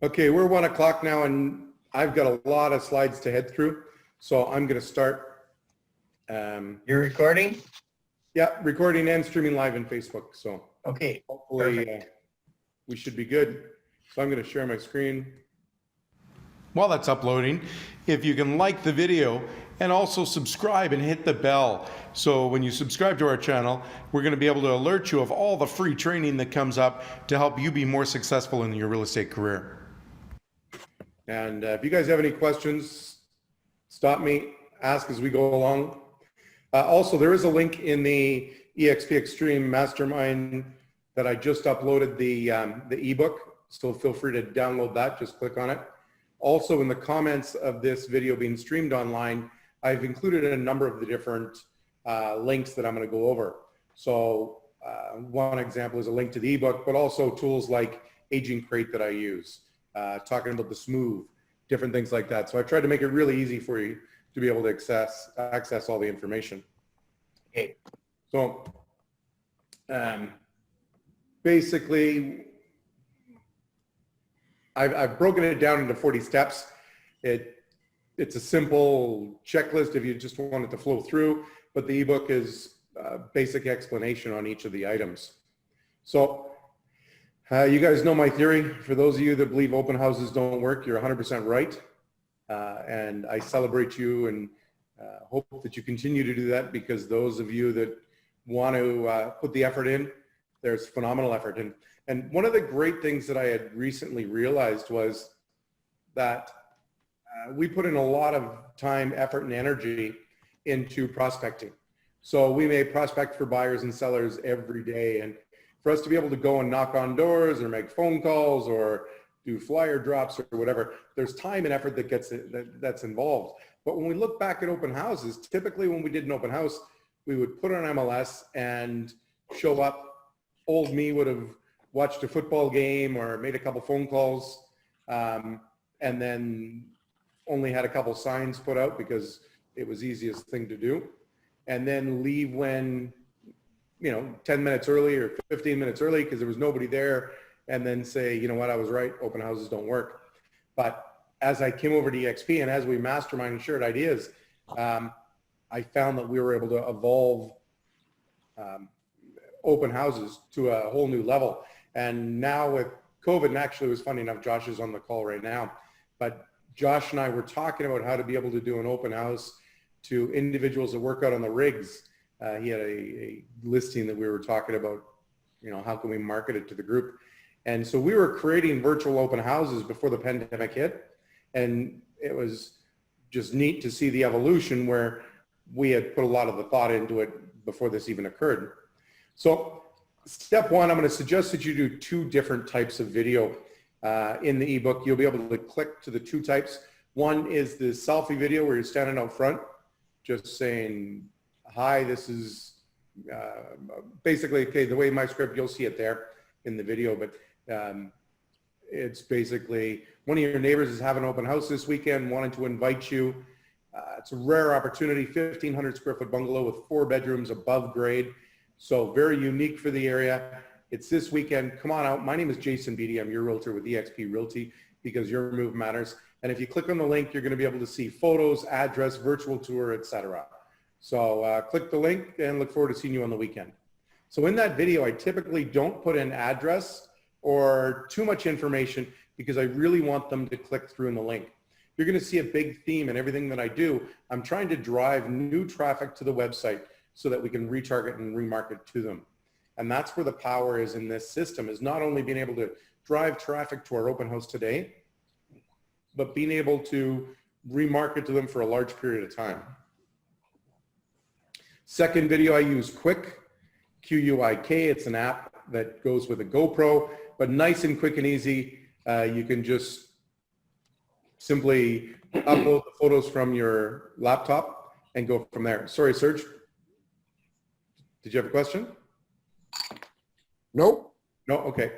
Okay, we're 1 o'clock now and I've got a lot of slides to head through. So I'm going to start. You're recording? Yeah, recording and streaming live in Facebook. So okay, hopefully we should be good. So I'm going to share my screen. While that's uploading, if you can like the video and also subscribe and hit the bell. So when you subscribe to our channel, we're going to be able to alert you of all the free training that comes up to help you be more successful in your real estate career. And if you guys have any questions, stop me, ask as we go along. Also, there is a link in the EXP Extreme Mastermind that I just uploaded the ebook. So feel free to download that, just click on it. Also, in the comments of this video being streamed online, I've included a number of the different links that I'm going to go over. So one example is a link to the ebook, but also tools like Aging Crate that I use, talking about the Smove, different things like that. So I tried to make it really easy for you to be able to access all the information. okay. So basically, I've broken it down into 40 steps. It's a simple checklist if you just want it to flow through, but the ebook is a basic explanation on each of the items. So you guys know my theory. For those of you that believe open houses don't work, you're 100% right. And I celebrate you and hope that you continue to do that, because those of you that want to put the effort in, there's phenomenal effort. And one of the great things that I had recently realized was that we put in a lot of time, effort, and energy into prospecting. So we may prospect for buyers and sellers every day. And for us to be able to go and knock on doors or make phone calls or do flyer drops or whatever, there's time and effort that's involved. But when we look back at open houses, typically when we did an open house, we would put on MLS and show up. Old me would have watched a football game or made a couple phone calls, and then only had a couple signs put out because it was the easiest thing to do, and then leave when, 10 minutes early or 15 minutes early because there was nobody there, and then say, you know what, I was right, open houses don't work. But as I came over to EXP and as we mastermind and shared ideas, I found that we were able to evolve open houses to a whole new level. And now with COVID, and actually it was funny enough, Josh is on the call right now, but Josh and I were talking about how to be able to do an open house to individuals that work out on the rigs. He had a listing that we were talking about, how can we market it to the group? And so we were creating virtual open houses before the pandemic hit. And it was just neat to see the evolution where we had put a lot of the thought into it before this even occurred. So step one, I'm going to suggest that you do 2 different types of video in the ebook. You'll be able to click to the 2 types. One is the selfie video where you're standing out front, just saying, hi, this is basically, okay, the way my script, you'll see it there in the video, but it's basically one of your neighbors is having an open house this weekend, wanting to invite you. It's a rare opportunity, 1,500 square foot bungalow with 4 bedrooms above grade. So very unique for the area. It's this weekend. Come on out. My name is Jason Beatty. I'm your realtor with eXp Realty, because your move matters. And if you click on the link, you're going to be able to see photos, address, virtual tour, etc. So click the link and look forward to seeing you on the weekend. So in that video, I typically don't put in address or too much information because I really want them to click through in the link. You're going to see a big theme in everything that I do. I'm trying to drive new traffic to the website so that we can retarget and remarket to them. And that's where the power is in this system, is not only being able to drive traffic to our open house today, but being able to remarket to them for a large period of time. Second video, I use Quick, Q-U-I-K. It's an app that goes with a GoPro, but nice and quick and easy. You can just simply upload the photos from your laptop and go from there. Sorry, Serge. Did you have a question? Nope. No? Okay.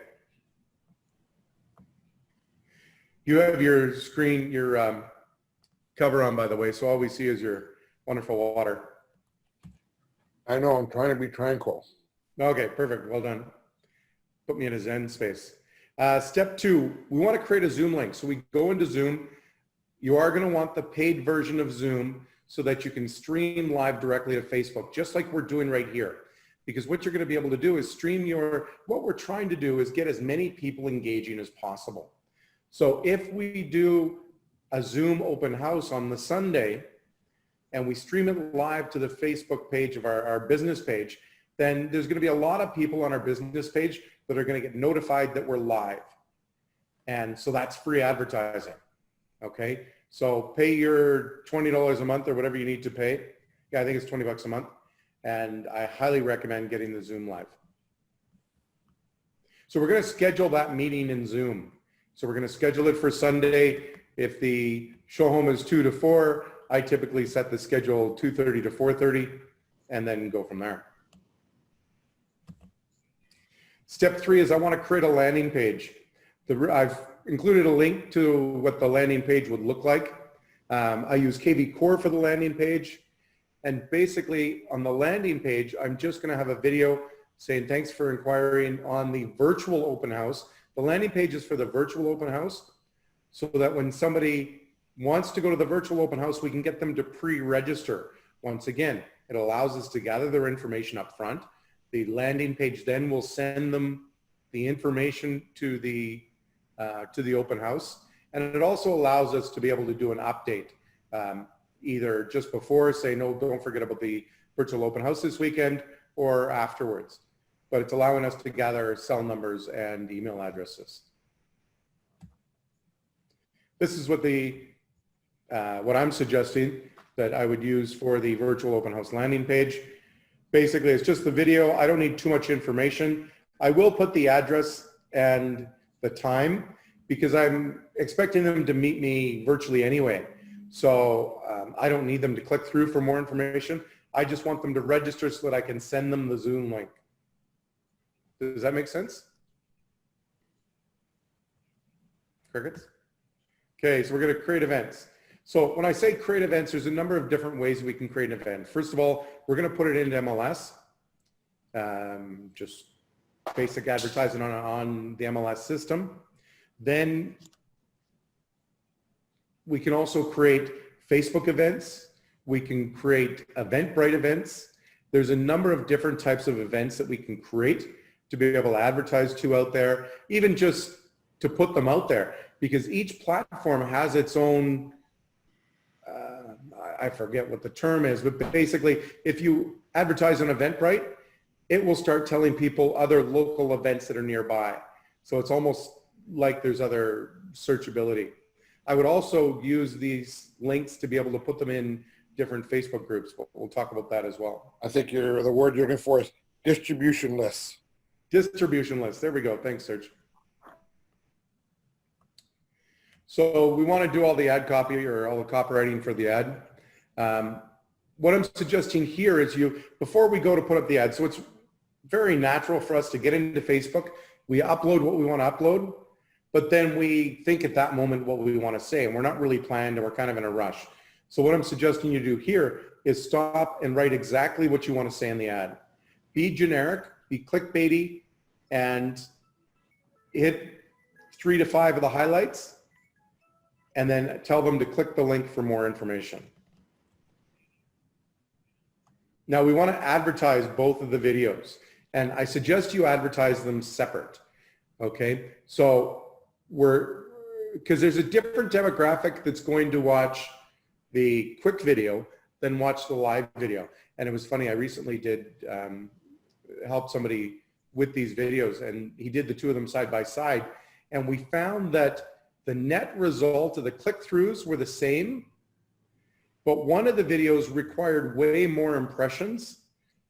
You have your screen, your cover on, by the way, so all we see is your wonderful water. I know, I'm trying to be tranquil. Okay, perfect. Well done. Put me in a Zen space. Step 2, we want to create a Zoom link. So we go into Zoom. You are going to want the paid version of Zoom so that you can stream live directly to Facebook, just like we're doing right here. Because what you're going to be able to do is stream what we're trying to do is get as many people engaging as possible. So if we do a Zoom open house on the Sunday and we stream it live to the Facebook page of our business page, then there's going to be a lot of people on our business page that are going to get notified that we're live. And so that's free advertising. Okay. So pay your $20 a month or whatever you need to pay. Yeah, I think it's 20 bucks a month. And I highly recommend getting the Zoom live. So we're going to schedule that meeting in Zoom. So we're going to schedule it for Sunday. If the show home is 2 to 4, I typically set the schedule 2:30 to 4:30 and then go from there. Step 3 is I want to create a landing page. I've included a link to what the landing page would look like. I use KV Core for the landing page. And basically on the landing page, I'm just going to have a video saying, thanks for inquiring on the virtual open house. The landing page is for the virtual open house so that when somebody wants to go to the virtual open house, we can get them to pre-register. Once again, it allows us to gather their information up front. The landing page then will send them the information to the open house. And it also allows us to be able to do an update. Either just before, say, no, don't forget about the virtual open house this weekend, or afterwards. But it's allowing us to gather cell numbers and email addresses. This is what what I'm suggesting that I would use for the virtual open house landing page. Basically, it's just the video. I don't need too much information. I will put the address and the time because I'm expecting them to meet me virtually anyway. So I don't need them to click through for more information. I just want them to register so that I can send them the Zoom link. Does that make sense? Crickets? Okay, so we're going to create events. So when I say create events, there's a number of different ways we can create an event. First of all, we're going to put it into MLS. Just basic advertising on the MLS system. Then we can also create Facebook events. We can create Eventbrite events. There's a number of different types of events that we can create to be able to advertise to out there, even just to put them out there, because each platform has its own, I forget what the term is, but basically if you advertise on Eventbrite, it will start telling people other local events that are nearby. So it's almost like there's other searchability. I would also use these links to be able to put them in different Facebook groups, but we'll talk about that as well. I think the word you're looking for is distribution lists. Distribution lists. There we go. Thanks, Serge. So we want to do all the ad copy or all the copywriting for the ad. What I'm suggesting here is before we go to put up the ad, so it's very natural for us to get into Facebook. We upload what we want to upload, but then we think at that moment what we want to say, and we're not really planned and we're kind of in a rush. So what I'm suggesting you do here is stop and write exactly what you want to say in the ad. Be generic, be clickbaity, and hit 3 to 5 of the highlights, and then tell them to click the link for more information. Now we want to advertise both of the videos, and I suggest you advertise them separate. Okay, so because there's a different demographic that's going to watch the quick video than watch the live video. And it was funny, I recently did help somebody with these videos, and he did the two of them side by side, and we found that the net result of the click-throughs were the same, but one of the videos required way more impressions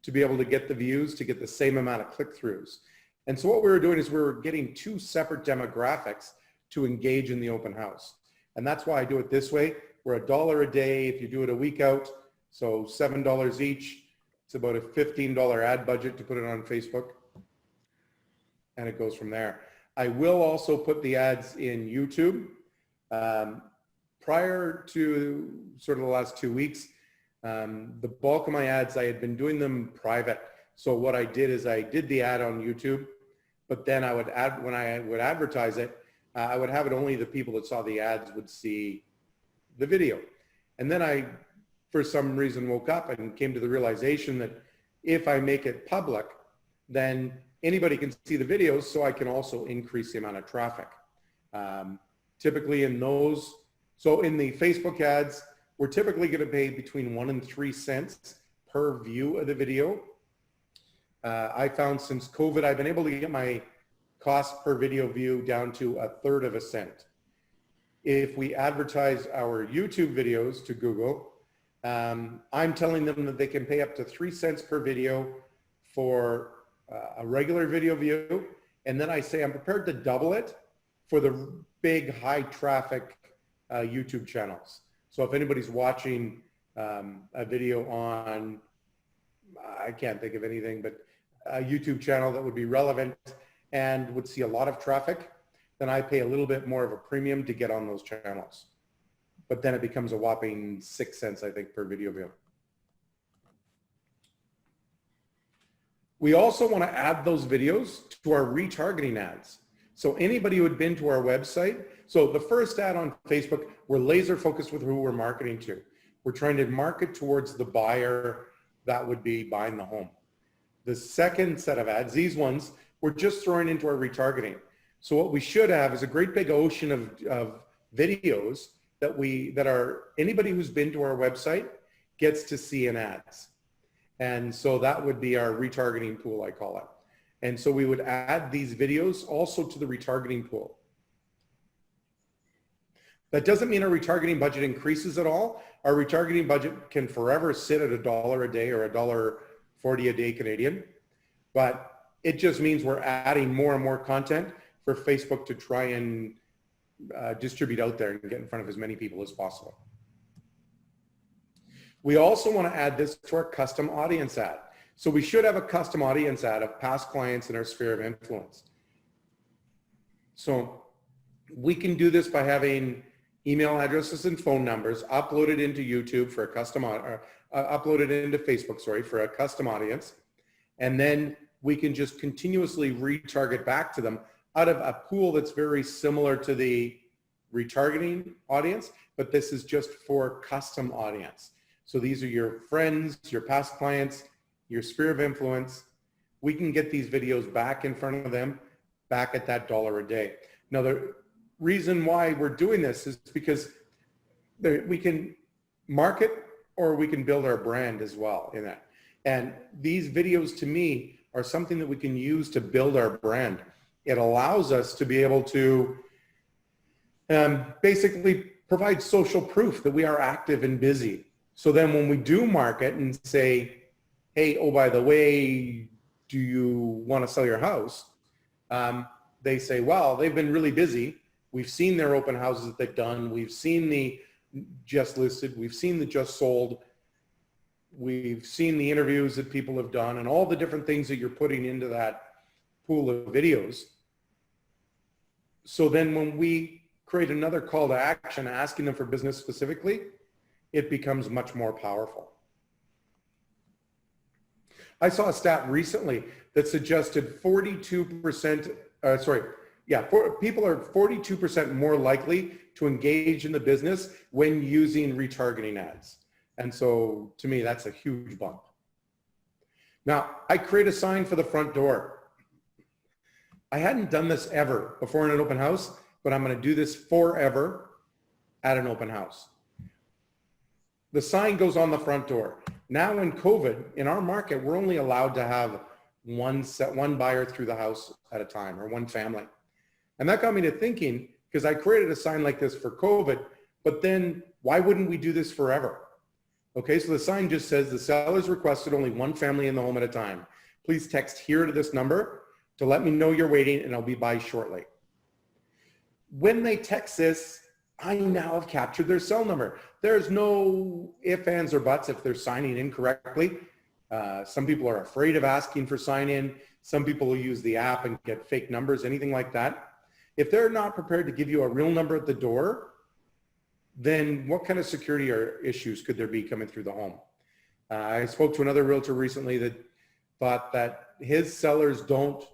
to be able to get the views to get the same amount of click-throughs. And so what we were doing is we were getting two separate demographics to engage in the open house. And that's why I do it this way. We're $1 a day if you do it a week out, so $7 each. It's about a $15 ad budget to put it on Facebook. And it goes from there. I will also put the ads in YouTube. Prior to sort of the last 2 weeks, the bulk of my ads, I had been doing them private. So what I did is I did the ad on YouTube, but then I would add, when I would advertise it, I would have it only the people that saw the ads would see the video. And then I, for some reason, woke up and came to the realization that if I make it public, then anybody can see the videos, so I can also increase the amount of traffic. Typically in those, so in the Facebook ads, we're typically going to pay between 1 and 3 cents per view of the video. I found since COVID, I've been able to get my cost per video view down to 1/3 of a cent. If we advertise our YouTube videos to Google, I'm telling them that they can pay up to 3 cents per video for a regular video view. And then I say I'm prepared to double it for the big high traffic YouTube channels. So if anybody's watching a video on, I can't think of anything, but a YouTube channel that would be relevant and would see a lot of traffic, then I pay a little bit more of a premium to get on those channels. But then it becomes a whopping 6 cents, I think, per video view. We also want to add those videos to our retargeting ads. So anybody who had been to our website, so the first ad on Facebook, we're laser focused with who we're marketing to. We're trying to market towards the buyer that would be buying the home. The second set of ads, these ones, we're just throwing into our retargeting. So what we should have is a great big ocean of videos that are, anybody who's been to our website gets to see in ads. And so that would be our retargeting pool, I call it. And so we would add these videos also to the retargeting pool. That doesn't mean our retargeting budget increases at all. Our retargeting budget can forever sit at $1 a day or $1.40 a day Canadian, but it just means we're adding more and more content for Facebook to try and distribute out there and get in front of as many people as possible. We also want to add this to our custom audience ad. So we should have a custom audience ad of past clients in our sphere of influence. So we can do this by having email addresses and phone numbers uploaded into YouTube for a custom, uploaded into Facebook, sorry, for a custom audience. And then we can just continuously retarget back to them out of a pool that's very similar to the retargeting audience, but this is just for custom audience. So these are your friends, your past clients, your sphere of influence. We can get these videos back in front of them, back at that $1 a day. Now, the reason why we're doing this is because we can market or we can build our brand as well in that. And these videos to me are something that we can use to build our brand. It allows us to be able to basically provide social proof that we are active and busy. So then when we do market and say, hey, oh, by the way, do you want to sell your house? They say, well, they've been really busy. We've seen their open houses that they've done. We've seen the just listed. We've seen the just sold. We've seen the interviews that people have done and all the different things that you're putting into that pool of videos. So then when we create another call to action, asking them for business specifically, it becomes much more powerful. I saw a stat recently that suggested 42%, people are 42% more likely to engage in the business when using retargeting ads. And so to me, that's a huge bump. Now, I create a sign for the front door. I hadn't done this ever before in an open house, but I'm going to do this forever at an open house. The sign goes on the front door. Now in COVID, in our market, we're only allowed to have one buyer through the house at a time, or one family. And that got me to thinking, because I created a sign like this for COVID, but then why wouldn't we do this forever? Okay, so the sign just says the seller's requested only one family in the home at a time. Please text here to this number to let me know you're waiting and I'll be by shortly. When they text this, I now have captured their cell number. There's no ifs, ands, or buts if they're signing in correctly. Some people are afraid of asking for sign in. Some people will use the app and get fake numbers, anything like that. If they're not prepared to give you a real number at the door, then what kind of security or issues could there be coming through the home? I spoke to another realtor recently that thought that his sellers don't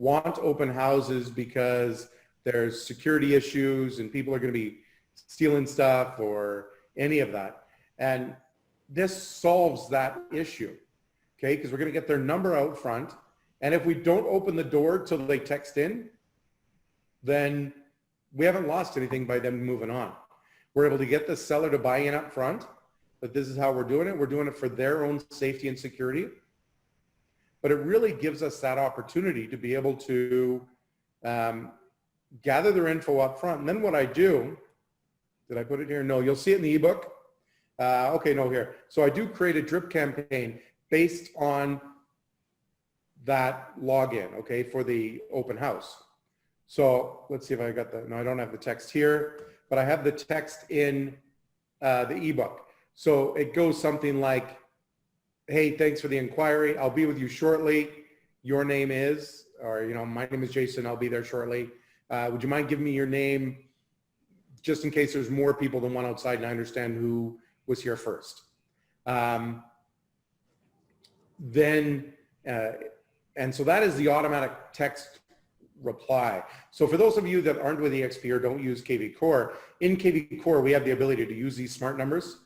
want open houses because there's security issues and people are going to be stealing stuff or any of that. And this solves that issue, okay? Because we're going to get their number out front. And if we don't open the door till they text in, then we haven't lost anything by them moving on. We're able to get the seller to buy in up front, that this is how we're doing it. We're doing it for their own safety and security. But it really gives us that opportunity to be able to gather their info up front. And then what I do, did I put it here? No, you'll see it in the ebook. Okay, no, here. So I do create a drip campaign based on that login, okay, for the open house. So let's see if I got the, no, I don't have the text here, but I have the text in the ebook. So it goes something like, hey, thanks for the inquiry. I'll be with you shortly. Your name is, or, you know, my name is Jason. I'll be there shortly. Would you mind giving me your name just in case there's more people than one outside and I understand who was here first. And so that is the automatic text reply. So for those of you that aren't with EXP or don't use KV Core, in KV Core, we have the ability to use these smart numbers.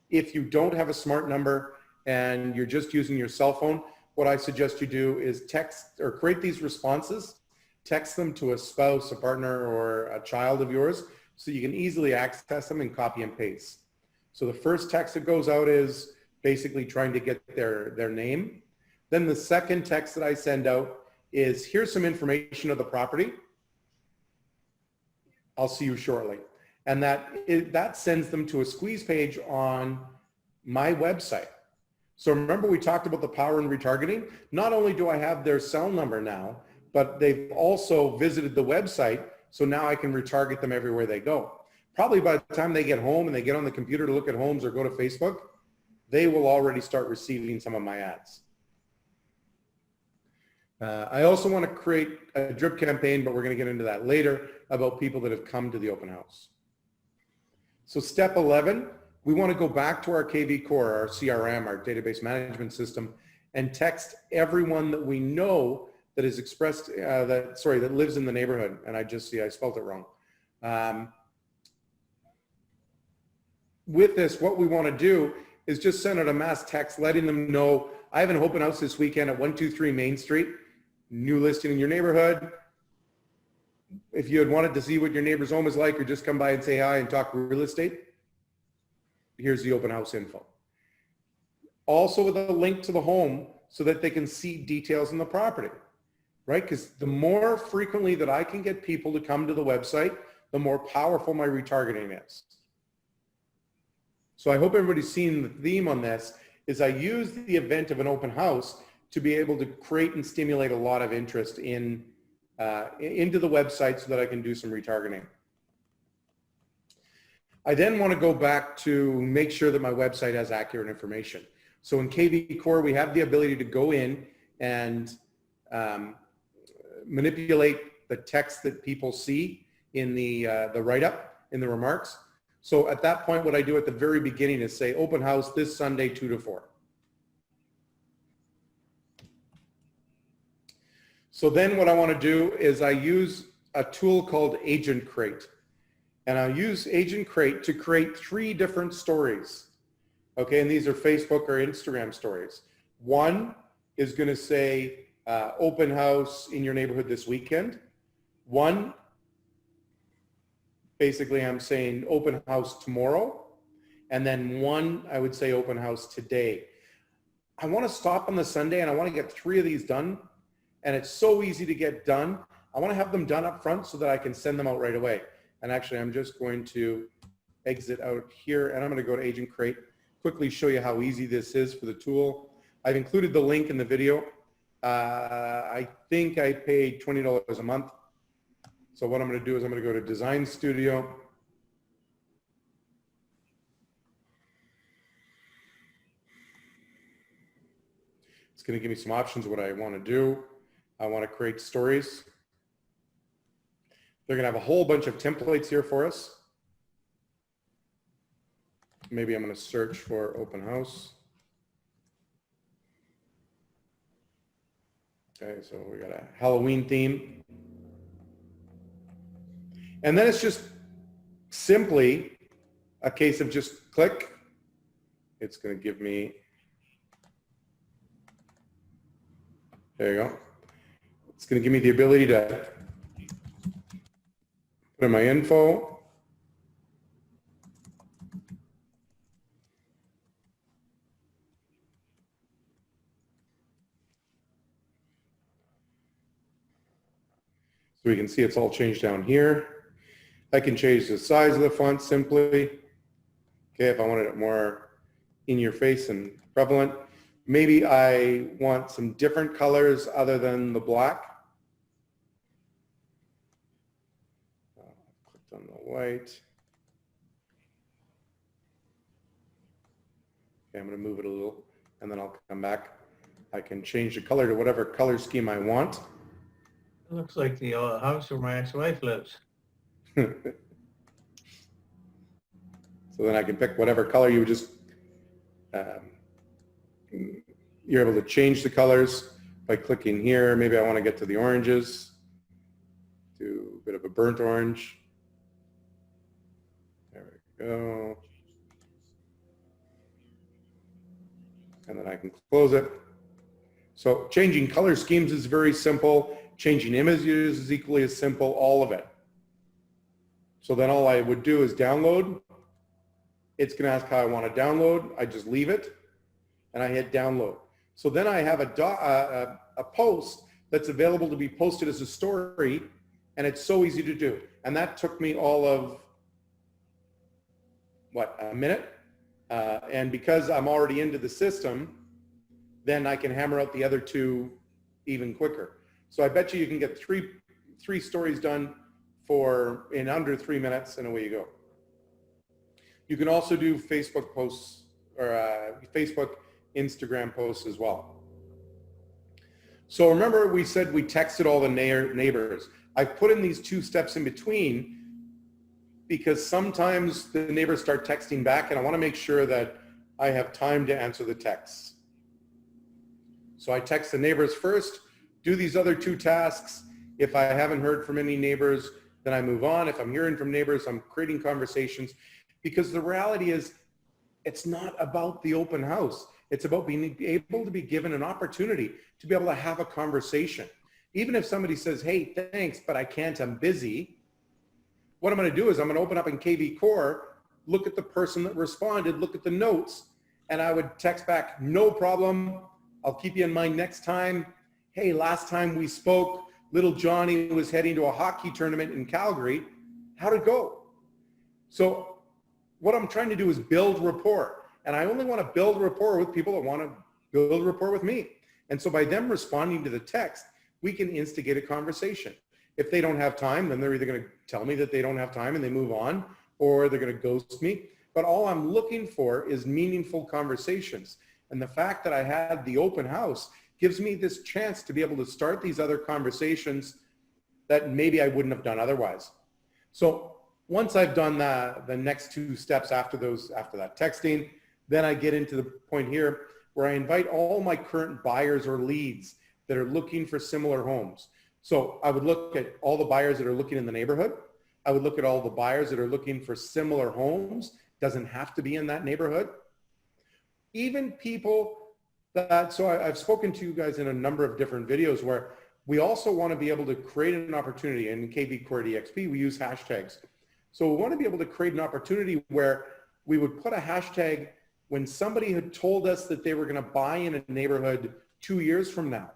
If you don't have a smart number and you're just using your cell phone, what I suggest you do is text or create these responses, text them to a spouse, a partner, or a child of yours, so you can easily access them and copy and paste. So the first text that goes out is basically trying to get their name. Then the second text that I send out is, here's some information of the property. I'll see you shortly. And that sends them to a squeeze page on my website. So remember we talked about the power in retargeting? Not only do I have their cell number now, but they've also visited the website, so now I can retarget them everywhere they go. Probably by the time they get home and they get on the computer to look at homes or go to Facebook, they will already start receiving some of my ads. I also want to create a drip campaign, but we're going to get into that later, about people that have come to the open house. So step 11, we want to go back to our KV Core, our CRM, our database management system, and text everyone that we know that is expressed, that lives in the neighborhood. And I spelled it wrong. With this, what we want to do is just send out a mass text letting them know, I have an open house this weekend at 123 Main Street, new listing in your neighborhood. If you had wanted to see what your neighbor's home is like or just come by and say hi and talk real estate, here's the open house info. Also with a link to the home so that they can see details on the property, right? Because the more frequently that I can get people to come to the website, the more powerful my retargeting is. So I hope everybody's seen the theme on this, is I use the event of an open house to be able to create and stimulate a lot of interest into the website so that I can do some retargeting. I then want to go back to make sure that my website has accurate information. So in KV Core, we have the ability to go in and manipulate the text that people see in the write-up, in the remarks. So at that point, what I do at the very beginning is say, open house this Sunday, 2 to 4. So then what I want to do is I use a tool called Agent Crate. And I use Agent Crate to create 3 different stories. Okay, and these are Facebook or Instagram stories. One is going to say open house in your neighborhood this weekend. One, basically I'm saying open house tomorrow. And then one, I would say open house today. I want to stop on the Sunday and I want to get 3 of these done. And it's so easy to get done. I want to have them done up front so that I can send them out right away. And actually, I'm just going to exit out here and I'm going to go to Agent Crate, quickly show you how easy this is for the tool. I've included the link in the video. I think I paid $20 a month. So what I'm going to do is I'm going to go to Design Studio. It's going to give me some options of what I want to do. I want to create stories. They're going to have a whole bunch of templates here for us. Maybe I'm going to search for open house. Okay, so we got a Halloween theme. And then it's just simply a case of just click. It's going to give me, there you go. It's going to give me the ability to put in my info. So we can see it's all changed down here. I can change the size of the font simply. Okay, if I wanted it more in your face and prevalent. Maybe I want some different colors other than the black. Clicked on the white. Okay, I'm going to move it a little and then I'll come back. I can change the color to whatever color scheme I want. It looks like the house where my ex-wife lives. So then I can pick whatever color you would just, you're able to change the colors by clicking here. Maybe I want to get to the oranges, do a bit of a burnt orange. There we go. And then I can close it. So changing color schemes is very simple. Changing images is equally as simple, all of it. So then all I would do is download. It's going to ask how I want to download. I just leave it and I hit download. So then I have a post that's available to be posted as a story, and it's so easy to do. And that took me all of, what, a minute? And because I'm already into the system, then I can hammer out the other two even quicker. So I bet you can get three stories done in under 3 minutes, and away you go. You can also do Facebook posts or Facebook, Instagram posts as well. So remember we said we texted all the neighbors. I've put in these 2 steps in between because sometimes the neighbors start texting back and I want to make sure that I have time to answer the texts. So I text the neighbors first, do these other 2 tasks. If I haven't heard from any neighbors, then I move on. If I'm hearing from neighbors, I'm creating conversations, because the reality is it's not about the open house. It's about being able to be given an opportunity to be able to have a conversation. Even if somebody says, hey, thanks, but I can't, I'm busy. What I'm going to do is I'm going to open up in KV Core, look at the person that responded, look at the notes, and I would text back, no problem. I'll keep you in mind next time. Hey, last time we spoke, little Johnny was heading to a hockey tournament in Calgary. How'd it go? So what I'm trying to do is build rapport. And I only want to build rapport with people that want to build rapport with me. And so by them responding to the text, we can instigate a conversation. If they don't have time, then they're either going to tell me that they don't have time and they move on, or they're going to ghost me. But all I'm looking for is meaningful conversations. And the fact that I had the open house gives me this chance to be able to start these other conversations that maybe I wouldn't have done otherwise. So once I've done the next 2 steps after that texting, then I get into the point here where I invite all my current buyers or leads that are looking for similar homes. So I would look at all the buyers that are looking in the neighborhood. I would look at all the buyers that are looking for similar homes. Doesn't have to be in that neighborhood. Even people that, so I've spoken to you guys in a number of different videos where we also want to be able to create an opportunity. In KV Core DXP, we use hashtags. So we want to be able to create an opportunity where we would put a hashtag when somebody had told us that they were going to buy in a neighborhood 2 years from now.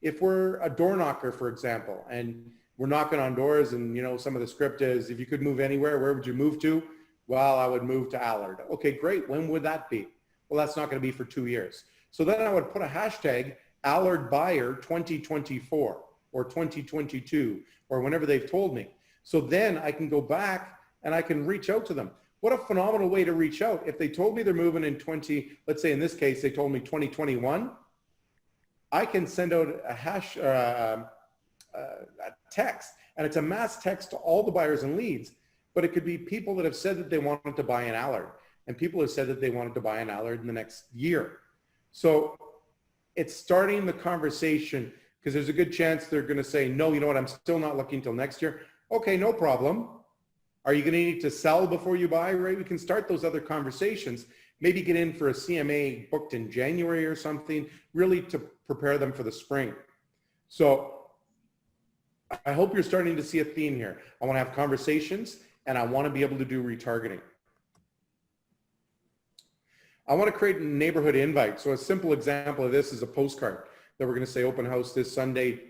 If we're a door knocker, for example, and we're knocking on doors and, you know, some of the script is, if you could move anywhere, where would you move to? Well, I would move to Allard. Okay, great. When would that be? Well, that's not going to be for 2 years. So then I would put a hashtag Allard Buyer 2024 or 2022 or whenever they've told me. So then I can go back and I can reach out to them. What a phenomenal way to reach out. If they told me they're moving in let's say in this case, they told me 2021, I can send out a text, and it's a mass text to all the buyers and leads, but it could be people that have said that they wanted to buy an Allard, and people have said that they wanted to buy an Allard in the next year. So it's starting the conversation, because there's a good chance they're going to say, no, you know what, I'm still not looking till next year. Okay, no problem. Are you going to need to sell before you buy, right? We can start those other conversations, maybe get in for a CMA booked in January or something, really to prepare them for the spring. So I hope you're starting to see a theme here. I want to have conversations and I want to be able to do retargeting. I want to create a neighborhood invite. So a simple example of this is a postcard that we're going to say open house this Sunday.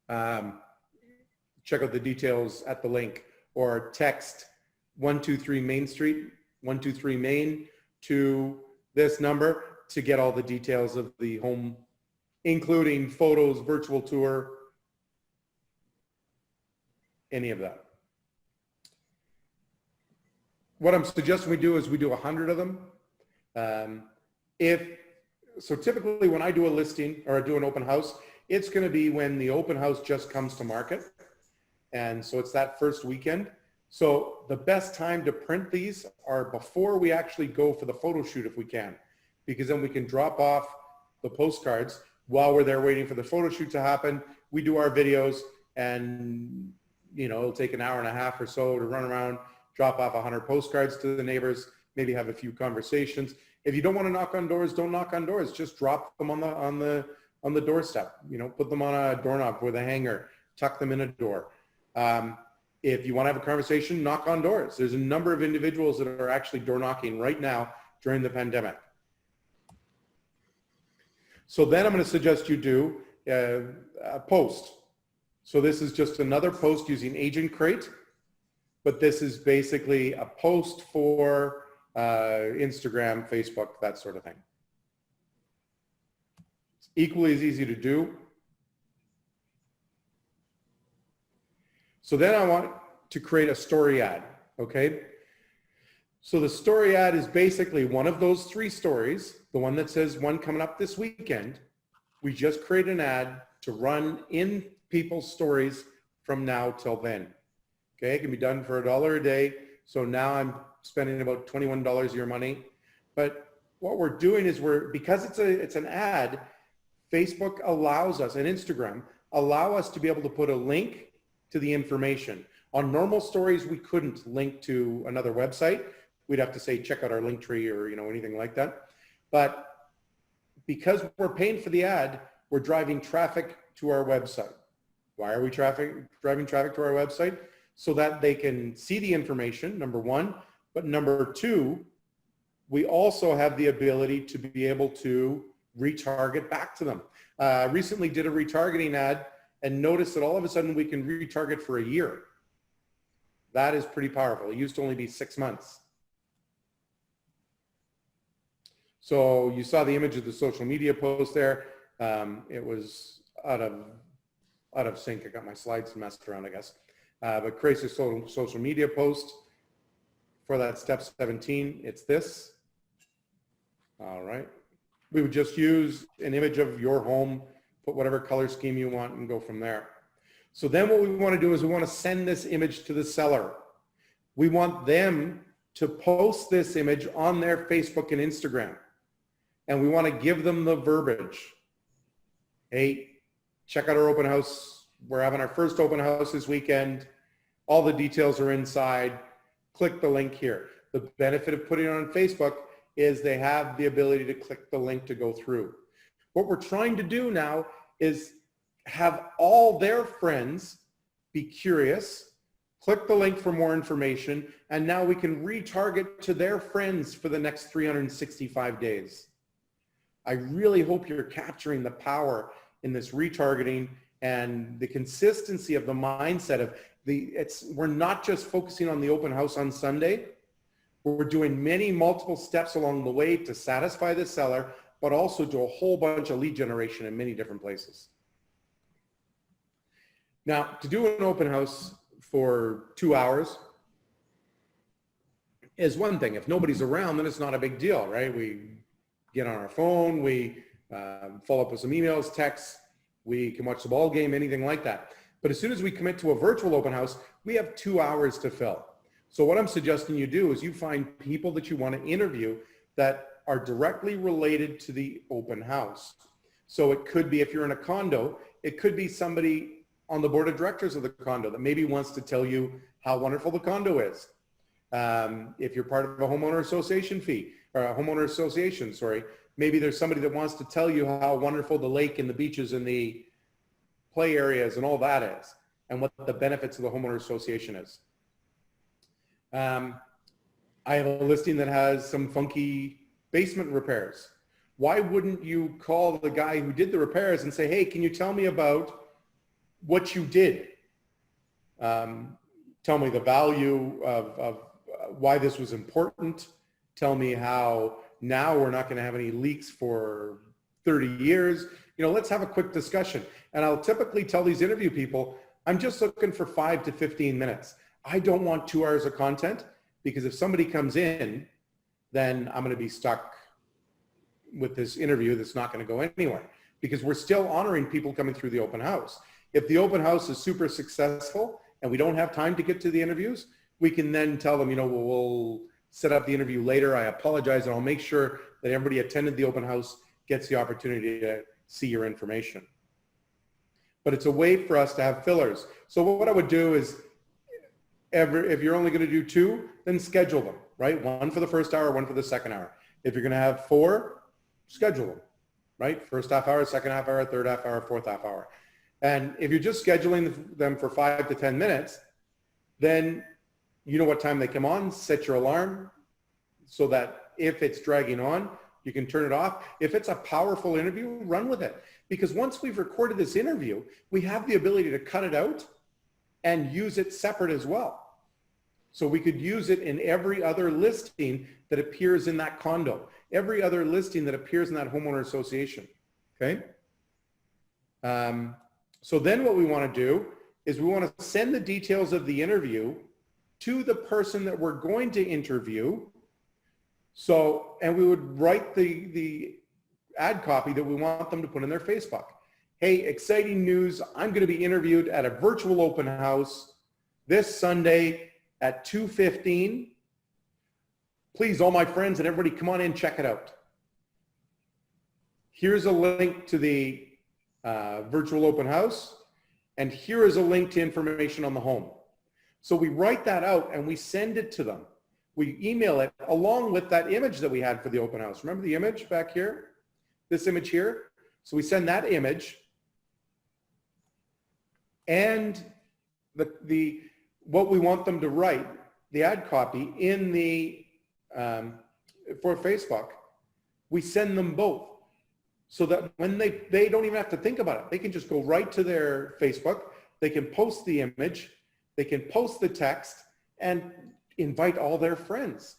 Check out the details at the link, or text 123 Main Street, 123 Main to this number to get all the details of the home, including photos, virtual tour, any of that. What I'm suggesting we do is we do 100 of them. So typically when I do a listing or I do an open house, it's going to be when the open house just comes to market. And so it's that first weekend. So the best time to print these are before we actually go for the photo shoot if we can, because then we can drop off the postcards while we're there waiting for the photo shoot to happen. We do our videos and, you know, it'll take an hour and a half or so to run around, drop off 100 postcards to the neighbors, maybe have a few conversations. If you don't want to knock on doors, don't knock on doors. Just drop them on the doorstep. You know, put them on a doorknob with a hanger, tuck them in a door. If you want to have a conversation, knock on doors. There's a number of individuals that are actually door knocking right now during the pandemic. So then I'm going to suggest you do a post. So this is just another post using Agent Crate, but this is basically a post for Instagram, Facebook, that sort of thing. It's equally as easy to do. So then I want to create a story ad, okay? So the story ad is basically one of those 3 stories, the one that says one coming up this weekend. We just create an ad to run in people's stories from now till then. Okay, it can be done for $1 a day. So now I'm spending about $21 of your money. But what we're doing is because it's an ad, Facebook allows us, and Instagram allow us to be able to put a link to the information. On normal stories, we couldn't link to another website. We'd have to say, check out our link tree or, you know, anything like that. But because we're paying for the ad, we're driving traffic to our website. Why are we driving traffic to our website? So that they can see the information, number one. But number two, we also have the ability to be able to retarget back to them. Recently did a retargeting ad and noticed that all of a sudden we can retarget for a year. That is pretty powerful. It used to only be 6 months. So you saw the image of the social media post there. It was out of sync. I got my slides messed around, I guess. But creates a social media post for that step 17. It's this. All right. We would just use an image of your home, put whatever color scheme you want and go from there. So then what we want to do is we want to send this image to the seller. We want them to post this image on their Facebook and Instagram. And we want to give them the verbiage. Hey, check out our open house. We're having our first open house this weekend. All the details are inside. Click the link here. The benefit of putting it on Facebook is they have the ability to click the link to go through. What we're trying to do now is have all their friends be curious, click the link for more information, and now we can retarget to their friends for the next 365 days. I really hope you're capturing the power in this retargeting and the consistency of the mindset of we're not just focusing on the open house on Sunday. We're doing multiple steps along the way to satisfy the seller, but also do a whole bunch of lead generation in many different places. Now, to do an open house for 2 hours is one thing. If nobody's around, then it's not a big deal, right? We get on our phone, we follow up with some emails, texts, we can watch the ball game, anything like that. But as soon as we commit to a virtual open house, we have 2 hours to fill. So what I'm suggesting you do is you find people that you want to interview that are directly related to the open house. So it could be, if you're in a condo, It could be somebody on the board of directors of the condo that maybe wants to tell you how wonderful the condo is. If you're part of a homeowner association sorry, maybe there's somebody that wants to tell you how wonderful the lake and the beaches and the play areas and all that is, and what the benefits of the homeowner association is. I have a listing that has some funky basement repairs. Why wouldn't you call the guy who did the repairs and say, hey, can you tell me about what you did? Tell me the value of why this was important. Tell me how now we're not going to have any leaks for 30 years. You know, let's have a quick discussion. And I'll typically tell these interview people, I'm just looking for 5 to 15 minutes. I don't want 2 hours of content, because if somebody comes in, then I'm going to be stuck with this interview that's not going to go anywhere, because we're still honoring people coming through the open house. If the open house is super successful and we don't have time to get to the interviews, we can then tell them, you know, we'll set up the interview later. I apologize, and I'll make sure that everybody attended the open house gets the opportunity to see your information. But it's a way for us to have fillers. So what I would do is, if you're only going to do 2, then schedule them, right? 1 for the first hour, 1 for the second hour. If you're going to have 4, schedule them, right? First half hour, second half hour, third half hour, fourth half hour. And if you're just scheduling them for 5 to 10 minutes, then you know what time they come on, set your alarm so that if it's dragging on, you can turn it off. If it's a powerful interview, run with it. Because once we've recorded this interview, we have the ability to cut it out and use it separate as well. So we could use it in every other listing that appears in that condo, every other listing that appears in that homeowner association, okay? So then what we want to do is we want to send the details of the interview to the person that we're going to interview. So, and we would write the ad copy that we want them to put in their Facebook. Hey, exciting news. I'm going to be interviewed at a virtual open house this Sunday at 2:15. Please, all my friends and everybody, come on in, check it out. Here's a link to the virtual open house, and here is a link to information on the home. So we write that out and we send it to them. We email it along with that image that we had for the open house. Remember the image back here? This image here? So we send that image and what we want them to write, the ad copy in the, for Facebook, we send them both. So that when they don't even have to think about it. They can just go right to their Facebook. They can post the image. They can post the text and invite all their friends.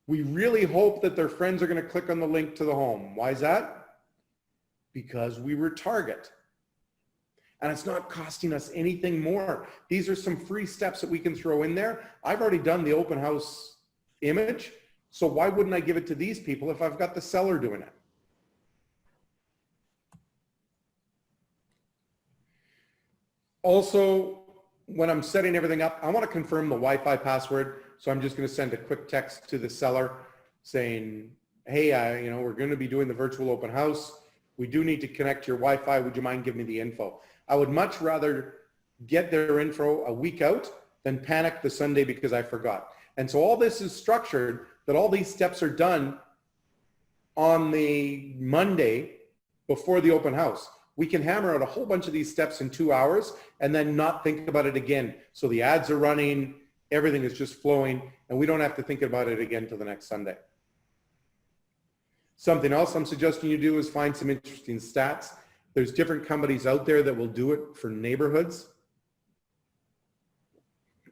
We really hope that their friends are going to click on the link to the home. Why is that? Because we retarget. And it's not costing us anything more. These are some free steps that we can throw in there. I've already done the open house image. So why wouldn't I give it to these people if I've got the seller doing it? Also, when I'm setting everything up, I want to confirm the Wi-Fi password. So I'm just going to send a quick text to the seller saying, hey, we're going to be doing the virtual open house. We do need to connect to your Wi-Fi. Would you mind giving me the info? I would much rather get their info a week out than panic the Sunday because I forgot. And so all this is structured that all these steps are done on the Monday before the open house. We can hammer out a whole bunch of these steps in 2 hours and then not think about it again. So the ads are running, everything is just flowing, and we don't have to think about it again till the next Sunday. Something else I'm suggesting you do is find some interesting stats. There's different companies out there that will do it for neighborhoods.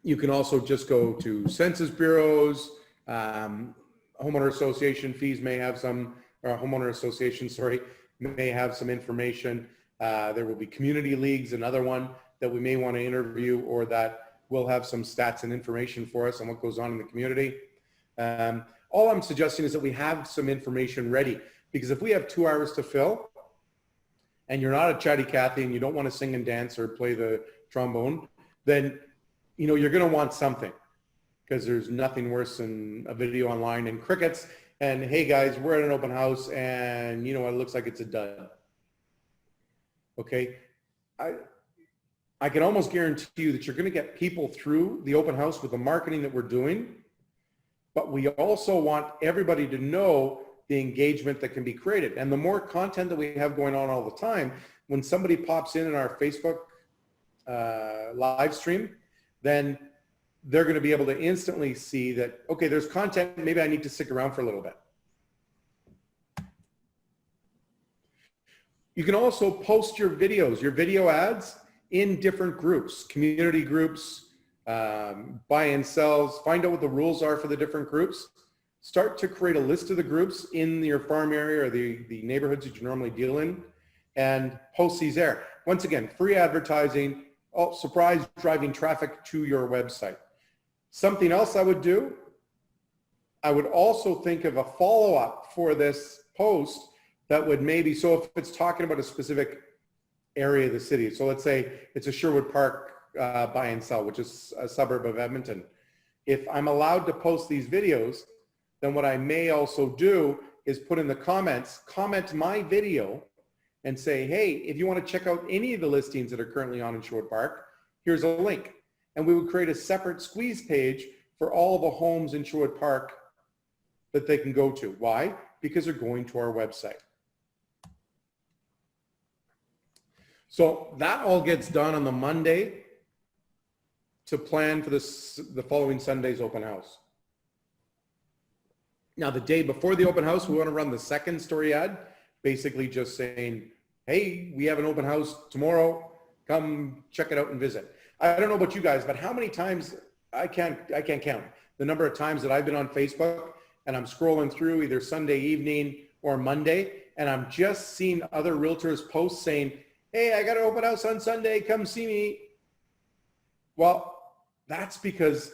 You can also just go to census bureaus, homeowner association fees may have some, or homeowner association, sorry, may have some information. There will be community leagues, another one that we may want to interview or that will have some stats and information for us on what goes on in the community. All I'm suggesting is that we have some information ready, because if we have 2 hours to fill and you're not a chatty Cathy and you don't want to sing and dance or play the trombone, then you're going to want something, because there's nothing worse than a video online and crickets. And hey guys, we're at an open house and it looks like it's a dud. Okay, I can almost guarantee you that you're going to get people through the open house with the marketing that we're doing, but we also want everybody to know the engagement that can be created. And the more content that we have going on all the time, when somebody pops in our Facebook live stream, then they're going to be able to instantly see that, okay, there's content, maybe I need to stick around for a little bit. You can also post your videos, your video ads in different groups, community groups, buy and sells, find out what the rules are for the different groups. Start to create a list of the groups in your farm area or the neighborhoods that you normally deal in and post these there. Once again, free advertising, surprise, driving traffic to your website. Something else I would do, I would also think of a follow-up for this post that would maybe, so if it's talking about a specific area of the city, so let's say it's a Sherwood Park buy and sell, which is a suburb of Edmonton. If I'm allowed to post these videos, then what I may also do is put in the comments, comment my video and say, hey, if you want to check out any of the listings that are currently on in Sherwood Park, here's a link. And we would create a separate squeeze page for all the homes in Sherwood Park that they can go to. Why? Because they're going to our website. So that all gets done on the Monday to plan for the following Sunday's open house. Now, the day before the open house, we want to run the second story ad, basically just saying, hey, we have an open house tomorrow. Come check it out and visit. I don't know about you guys, but how many times, I can't count the number of times that I've been on Facebook and I'm scrolling through either Sunday evening or Monday, and I'm just seeing other realtors post saying, hey, I got an open house on Sunday, come see me. Well, that's because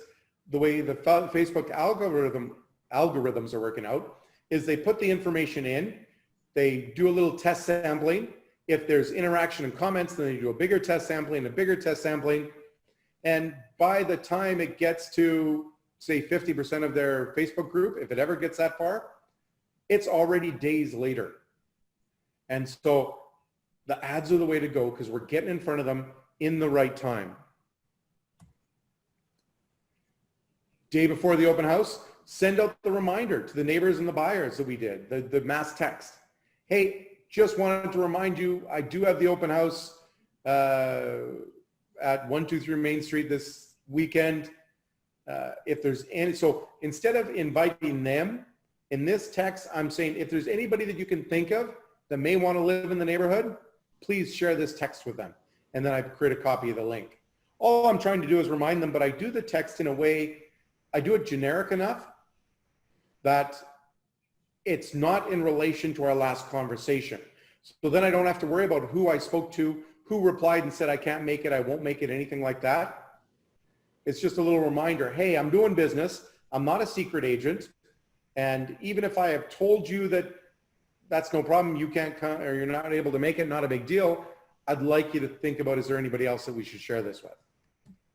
the way the Facebook algorithms are working out is they put the information in, they do a little test sampling. If there's interaction and comments, then they do a bigger test sampling, a bigger test sampling. And by the time it gets to, say, 50% of their Facebook group, if it ever gets that far, it's already days later. And so the ads are the way to go because we're getting in front of them in the right time. Day before the open house, send out the reminder to the neighbors and the buyers that we did, the mass text. Hey, just wanted to remind you, I do have the open house at 123 Main Street this weekend. If there's any, so instead of inviting them, in this text, I'm saying if there's anybody that you can think of that may want to live in the neighborhood, please share this text with them. And then I create a copy of the link. All I'm trying to do is remind them, but I do the text in a way, I do it generic enough that it's not in relation to our last conversation. So then I don't have to worry about who I spoke to, who replied and said, I can't make it, I won't make it, anything like that. It's just a little reminder, hey, I'm doing business, I'm not a secret agent, and even if I have told you that that's no problem, you can't come or you're not able to make it, not a big deal, I'd like you to think about, is there anybody else that we should share this with?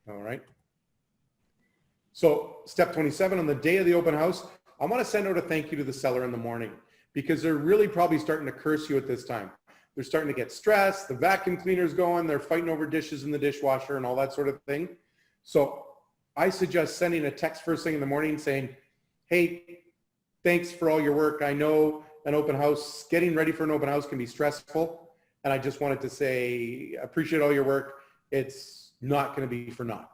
All right. So step 27, on the day of the open house, I want to send out a thank you to the seller in the morning because they're really probably starting to curse you at this time. They're starting to get stressed, the vacuum cleaner's going, they're fighting over dishes in the dishwasher and all that sort of thing. So I suggest sending a text first thing in the morning saying, hey, thanks for all your work. I know an open house, getting ready for an open house can be stressful. And I just wanted to say, appreciate all your work. It's not going to be for naught.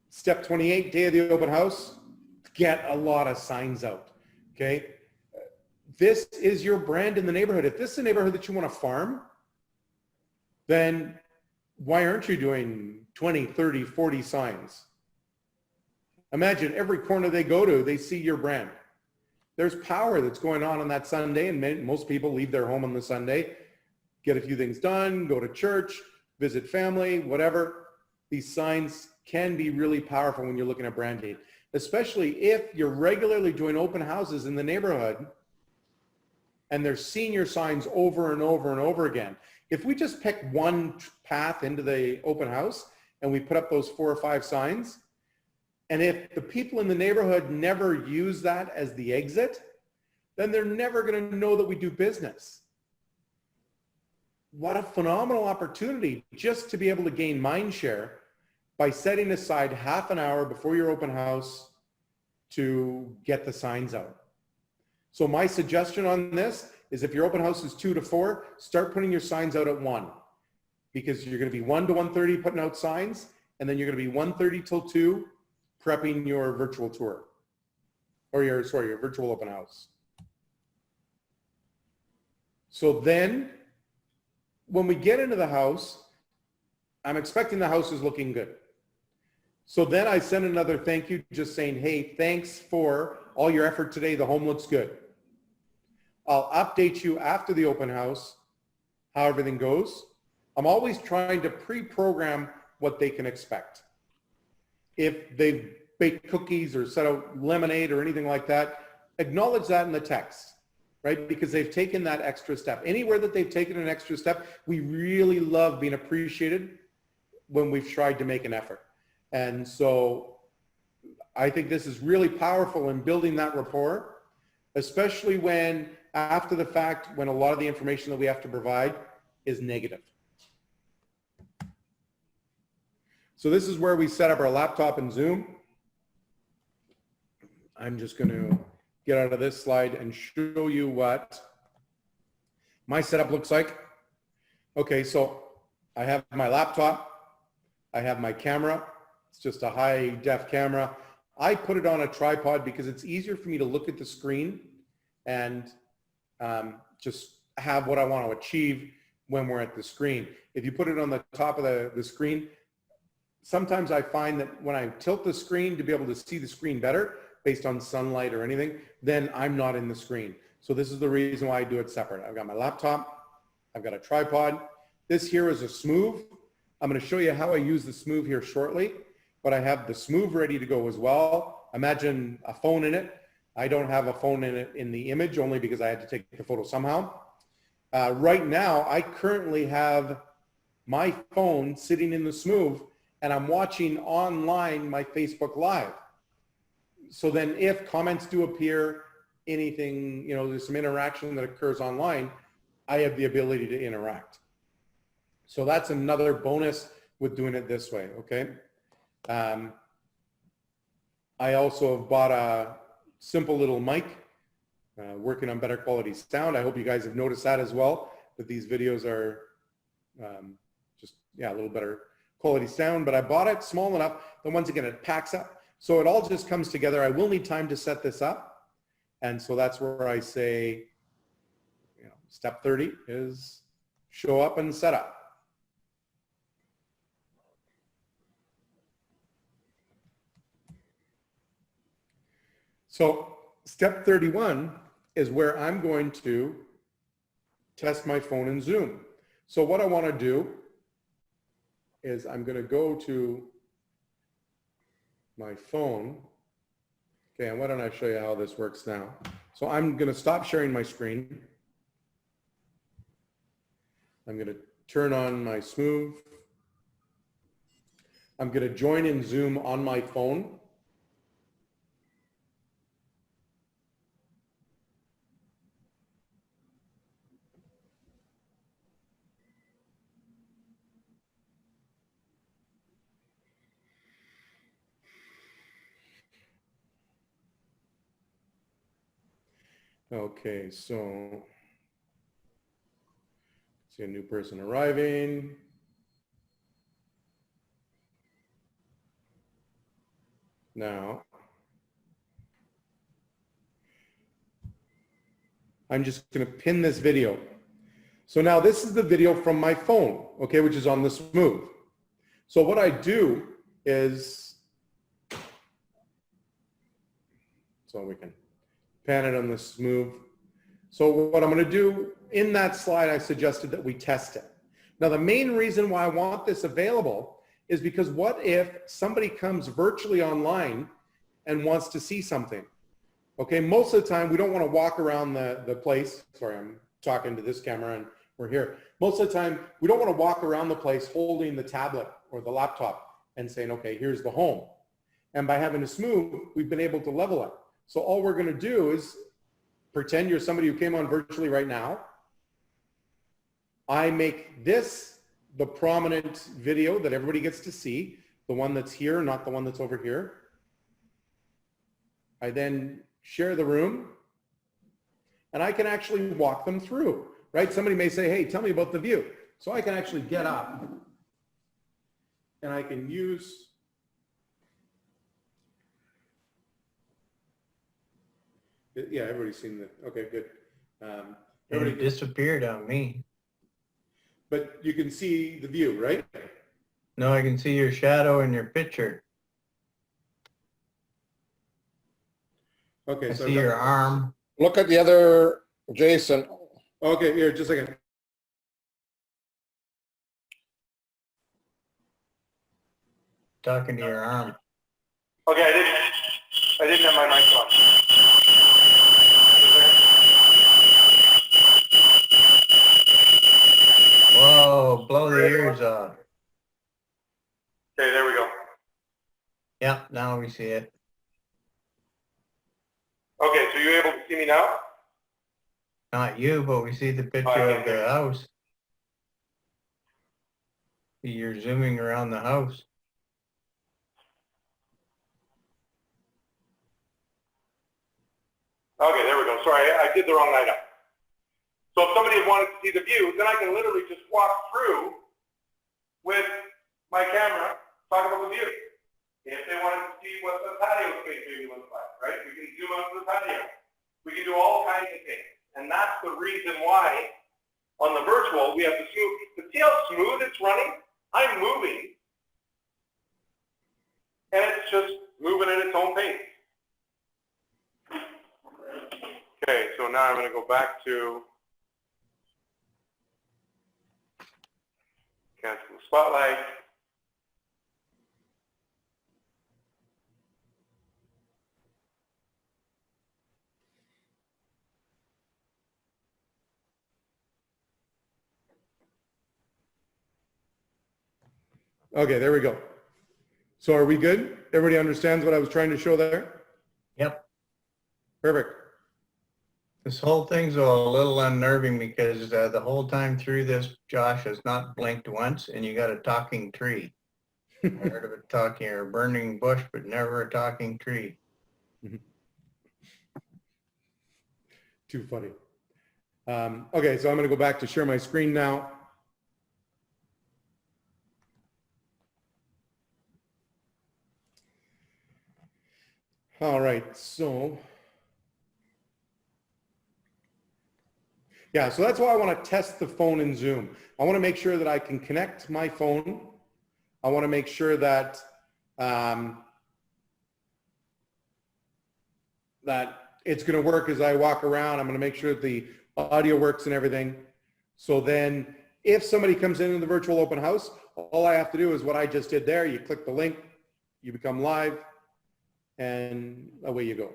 Step 28, day of the open house, get a lot of signs out, okay? This is your brand in the neighborhood. If this is a neighborhood that you want to farm, then why aren't you doing 20, 30, 40 signs? Imagine every corner they go to, they see your brand. There's power that's going on that Sunday, and most people leave their home on the Sunday, get a few things done, go to church, visit family, whatever. These signs can be really powerful when you're looking at branding, especially if you're regularly doing open houses in the neighborhood and there's senior signs over and over and over again. If we just pick one path into the open house and we put up those 4 or 5 signs, and if the people in the neighborhood never use that as the exit, then they're never going to know that we do business. what a phenomenal opportunity just to be able to gain mind share by setting aside half an hour before your open house to get the signs out. So my suggestion on this is if your open house is 2 to 4, start putting your signs out at 1, because you're going to be 1 to 1:30 putting out signs, and then you're going to be 1:30 till 2 prepping your virtual tour, or your virtual open house. So then when we get into the house, I'm expecting the house is looking good. So then I send another thank you, just saying, hey, thanks for all your effort today. The home looks good. I'll update you after the open house, how everything goes. I'm always trying to pre-program what they can expect. If they've baked cookies or set out lemonade or anything like that, acknowledge that in the text, right? Because they've taken that extra step. Anywhere that they've taken an extra step, we really love being appreciated when we've tried to make an effort. And so I think this is really powerful in building that rapport, especially when after the fact, when a lot of the information that we have to provide is negative. So this is where we set up our laptop and Zoom. I'm just going to get out of this slide and show you what my setup looks like. Okay, so I have my laptop. I have my camera. It's just a high def camera. I put it on a tripod because it's easier for me to look at the screen and just have what I want to achieve when we're at the screen. If you put it on the top of the screen, sometimes I find that when I tilt the screen to be able to see the screen better based on sunlight or anything, then I'm not in the screen. So this is the reason why I do it separate. I've got my laptop, I've got a tripod. This here is a Smove. I'm going to show you how I use the Smove here shortly, but I have the Smove ready to go as well. Imagine a phone in it. I don't have a phone in it in the image only because I had to take the photo somehow. Right now, I currently have my phone sitting in the Smove and I'm watching online my Facebook Live. So then if comments do appear, anything, you know, there's some interaction that occurs online, I have the ability to interact. So that's another bonus with doing it this way, okay? I also have bought a simple little mic, working on better quality sound. I hope you guys have noticed that as well, that these videos are just, yeah, a little better quality sound, but I bought it small enough that once again, it packs up. So it all just comes together. I will need time to set this up. And so that's where I say, you know, step 30 is show up and set up. So step 31 is where I'm going to test my phone in Zoom. So what I want to do is I'm going to go to my phone. Okay, and why don't I show you how this works now? So I'm going to stop sharing my screen. I'm going to turn on my Smove. I'm going to join in Zoom on my phone. Okay, so see a new person arriving. Now, I'm just going to pin this video. So now this is the video from my phone, okay, which is on the Smove. So what I do is, so we can pan it on the Smove. So what I'm going to do in that slide, I suggested that we test it. Now, the main reason why I want this available is because what if somebody comes virtually online and wants to see something? Okay, most of the time we don't want to walk around the place. Sorry, I'm talking to this camera and we're here. Most of the time we don't want to walk around the place holding the tablet or the laptop and saying, okay, here's the home. And by having a Smove, we've been able to level it. So all we're going to do is pretend you're somebody who came on virtually right now. I make this the prominent video that everybody gets to see, the one that's here, not the one that's over here. I then share the room, and I can actually walk them through, right? Somebody may say, hey, tell me about the view. So I can actually get up, and I can use yeah, everybody's seen the, okay, good. It disappeared on me. But you can see the view, right? No, I can see your shadow in your picture. Okay, I so see your arm. Look at the other, Jason. okay, here, just a second. Talking to your arm. Okay, I didn't have my mic on. Whoa, blow the ears off. Okay, there we go. Yeah, now we see it. Okay, so you're able to see me now? Not you, but we see the picture of the house. You're zooming around the house. Okay, there we go. Sorry, I did the wrong item. So if somebody wanted to see the view, then I can literally just walk through with my camera, talk about the view. If they wanted to see what the patio space maybe looks like, right? We can zoom out to the patio. We can do all kinds of things. And that's the reason why on the virtual we have the smooth. But see how smooth it's running? I'm moving. And it's just moving at its own pace. Okay, so now I'm going to go back to cancel the spotlight. Okay, there we go. So are we good? Everybody understands what I was trying to show there? Yep. Perfect. This whole thing's a little unnerving because the whole time through this, Josh has not blinked once, and you got a talking tree. I heard of a talking or a burning bush, but never a talking tree. Too funny. Okay, so I'm going to go back to share my screen now. All right, so yeah, so that's why I want to test the phone in Zoom. I want to make sure that I can connect my phone. I want to make sure that that it's going to work as I walk around. I'm going to make sure that the audio works and everything. So then if somebody comes into the virtual open house, all I have to do is what I just did there. You click the link, you become live, and away you go.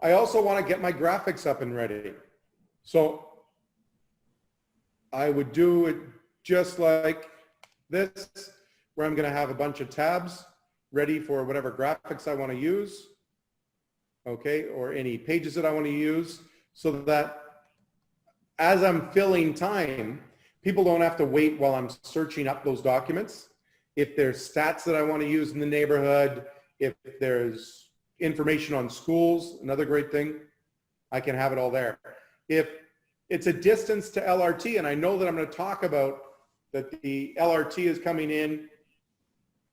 I also want to get my graphics up and ready. So I would do it just like this, where I'm going to have a bunch of tabs ready for whatever graphics I want to use, okay, or any pages that I want to use, so that as I'm filling time, people don't have to wait while I'm searching up those documents. If there's stats that I want to use in the neighborhood, if there's information on schools, another great thing, I can have it all there. If it's a distance to LRT, and I know that I'm going to talk about that the LRT is coming in,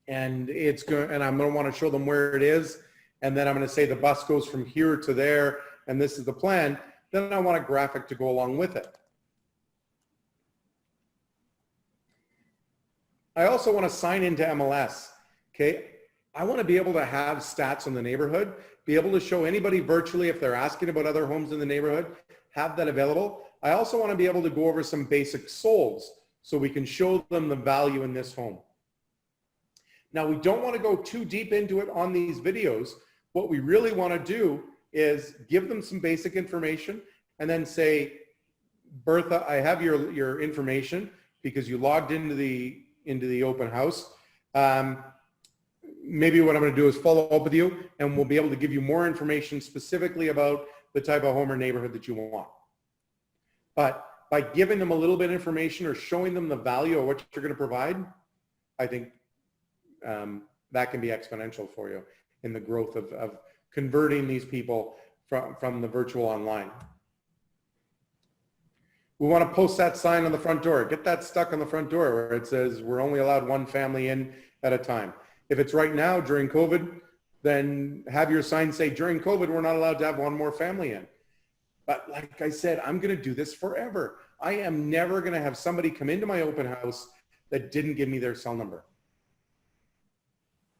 and it's going, and I'm going to want to show them where it is, and then I'm going to say the bus goes from here to there, and this is the plan. Then I want a graphic to go along with it. I also want to sign into MLS. Okay, I want to be able to have stats on the neighborhood, be able to show anybody virtually if they're asking about other homes in the neighborhood, have that available. I also want to be able to go over some basic solds so we can show them the value in this home. Now, we don't want to go too deep into it on these videos. What we really want to do is give them some basic information and then say, Bertha, I have your information because you logged into the open house. maybe what I'm going to do is follow up with you, and we'll be able to give you more information specifically about the type of home or neighborhood that you want. But by giving them a little bit of information or showing them the value of what you're going to provide, I think that can be exponential for you in the growth of converting these people from the virtual online. We want to post that sign on the front door. Get that stuck on the front door where it says we're only allowed one family in at a time. If it's right now during COVID, then have your sign say during COVID, we're not allowed to have one more family in. But like I said, I'm going to do this forever. I am never going to have somebody come into my open house that didn't give me their cell number.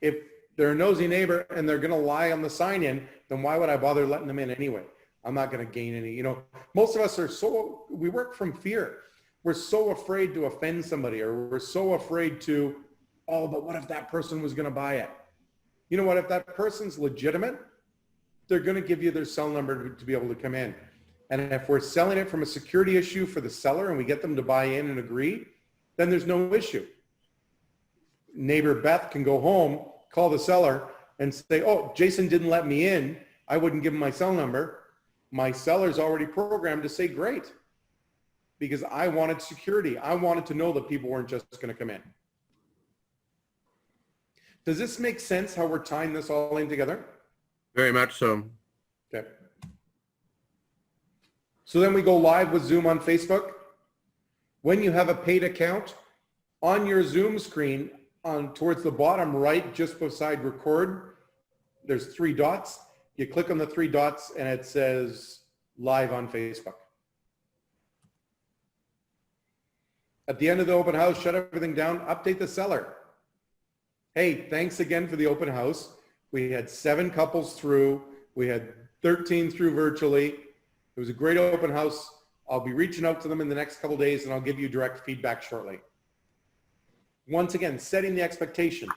If they're a nosy neighbor and they're going to lie on the sign in, then why would I bother letting them in anyway? I'm not going to gain any, you know, most of us we work from fear. We're so afraid to offend somebody, or we're so afraid to, oh, but what if that person was going to buy it? You know what, if that person's legitimate, they're going to give you their cell number to be able to come in. And if we're selling it from a security issue for the seller and we get them to buy in and agree, then there's no issue. Neighbor Beth can go home, call the seller and say, oh, Jason didn't let me in. I wouldn't give him my cell number. My seller's already programmed to say, great, because I wanted security. I wanted to know that people weren't just going to come in. Does this make sense how we're tying this all in together? Very much so. Okay. So then we go live with Zoom on Facebook. When you have a paid account, on your Zoom screen, towards the bottom right, just beside record, there's 3 dots. You click on the 3 dots and it says live on Facebook. At the end of the open house, shut everything down, update the seller. Hey, thanks again for the open house. We had 7 couples through. We had 13 through virtually. It was a great open house. I'll be reaching out to them in the next couple of days and I'll give you direct feedback shortly. Once again, setting the expectation.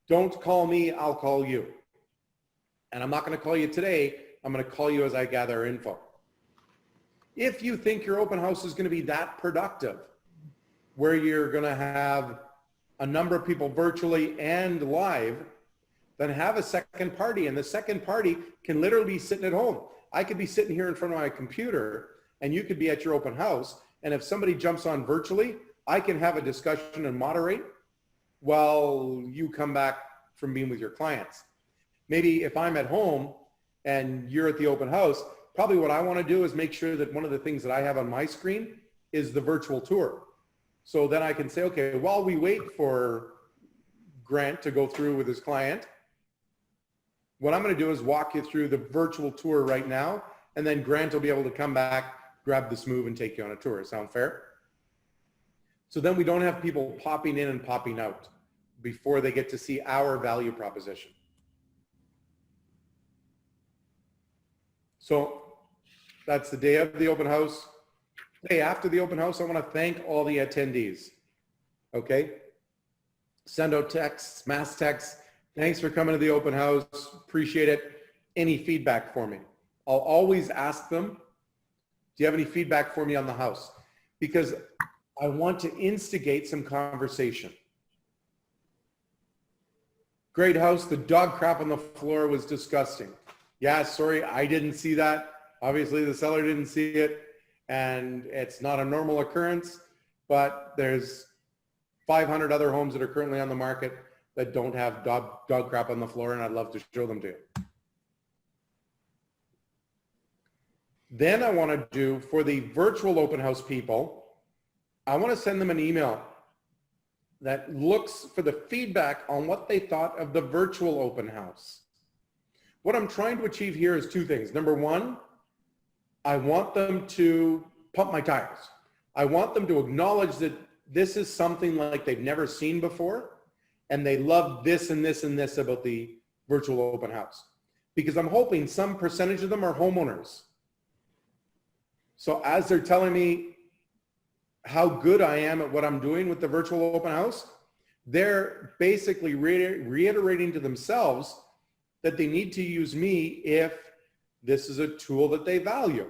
Don't call me, I'll call you. And I'm not going to call you today. I'm going to call you as I gather info. If you think your open house is going to be that productive, where you're going to have a number of people virtually and live, then have a second party. And the second party can literally be sitting at home. I could be sitting here in front of my computer and you could be at your open house. And if somebody jumps on virtually, I can have a discussion and moderate while you come back from being with your clients. Maybe if I'm at home and you're at the open house, probably what I want to do is make sure that one of the things that I have on my screen is the virtual tour. So then I can say, okay, while we wait for Grant to go through with his client, what I'm going to do is walk you through the virtual tour right now, and then Grant will be able to come back, grab the Smove, and take you on a tour. Sound fair? So then we don't have people popping in and popping out before they get to see our value proposition. So that's the day of the open house. The day after the open house, I want to thank all the attendees. Okay? Send out texts, mass texts. Thanks for coming to the open house. Appreciate it. Any feedback for me? I'll always ask them, do you have any feedback for me on the house? Because I want to instigate some conversation. Great house. The dog crap on the floor was disgusting. Yeah, sorry, I didn't see that. Obviously, the seller didn't see it, and it's not a normal occurrence, but there's 500 other homes that are currently on the market that don't have dog crap on the floor, and I'd love to show them to you. Then I want to do, for the virtual open house people, I want to send them an email that looks for the feedback on what they thought of the virtual open house. What I'm trying to achieve here is 2 things. Number 1, I want them to pump my tires. I want them to acknowledge that this is something like they've never seen before, and they love this and this and this about the virtual open house. Because I'm hoping some percentage of them are homeowners. So as they're telling me how good I am at what I'm doing with the virtual open house, they're basically reiterating to themselves that they need to use me if this is a tool that they value.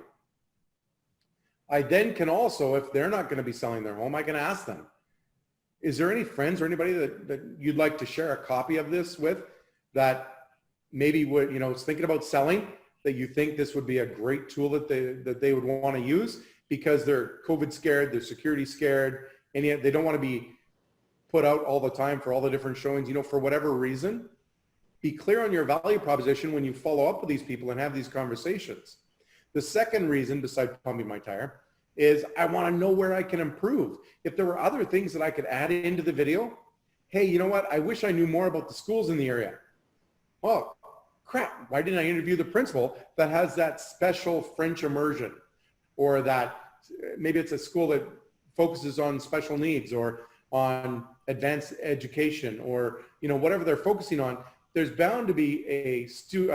I then can also, if they're not going to be selling their home, I can ask them, is there any friends or anybody that you'd like to share a copy of this with that maybe would, is thinking about selling, that you think this would be a great tool that they would want to use because they're COVID scared, they're security scared, and yet they don't want to be put out all the time for all the different showings, for whatever reason? Be clear on your value proposition when you follow up with these people and have these conversations. The second reason, besides pumping my tire, is I want to know where I can improve. If there were other things that I could add into the video, hey, you know what? I wish I knew more about the schools in the area. Oh, crap. Why didn't I interview the principal that has that special French immersion? Or that maybe it's a school that focuses on special needs or on advanced education or, whatever they're focusing on. There's bound to be a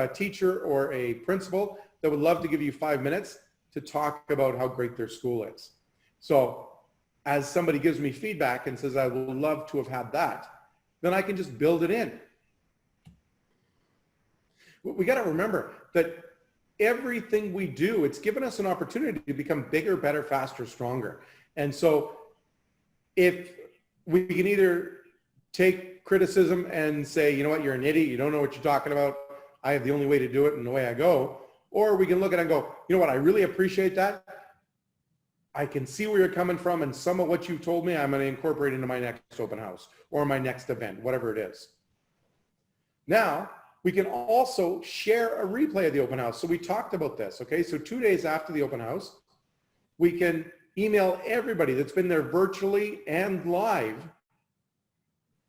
teacher or a principal that would love to give you 5 minutes to talk about how great their school is. So as somebody gives me feedback and says, I would love to have had that, then I can just build it in. We got to remember that everything we do, it's given us an opportunity to become bigger, better, faster, stronger. And so if we can either take criticism and say, you know what, you're an idiot, you don't know what you're talking about, I have the only way to do it and the way I go, or we can look at it and go, you know what, I really appreciate that. I can see where you're coming from, and some of what you've told me, I'm going to incorporate into my next open house or my next event, whatever it is. Now, we can also share a replay of the open house. So we talked about this, okay? So 2 days after the open house, we can email everybody that's been there virtually and live.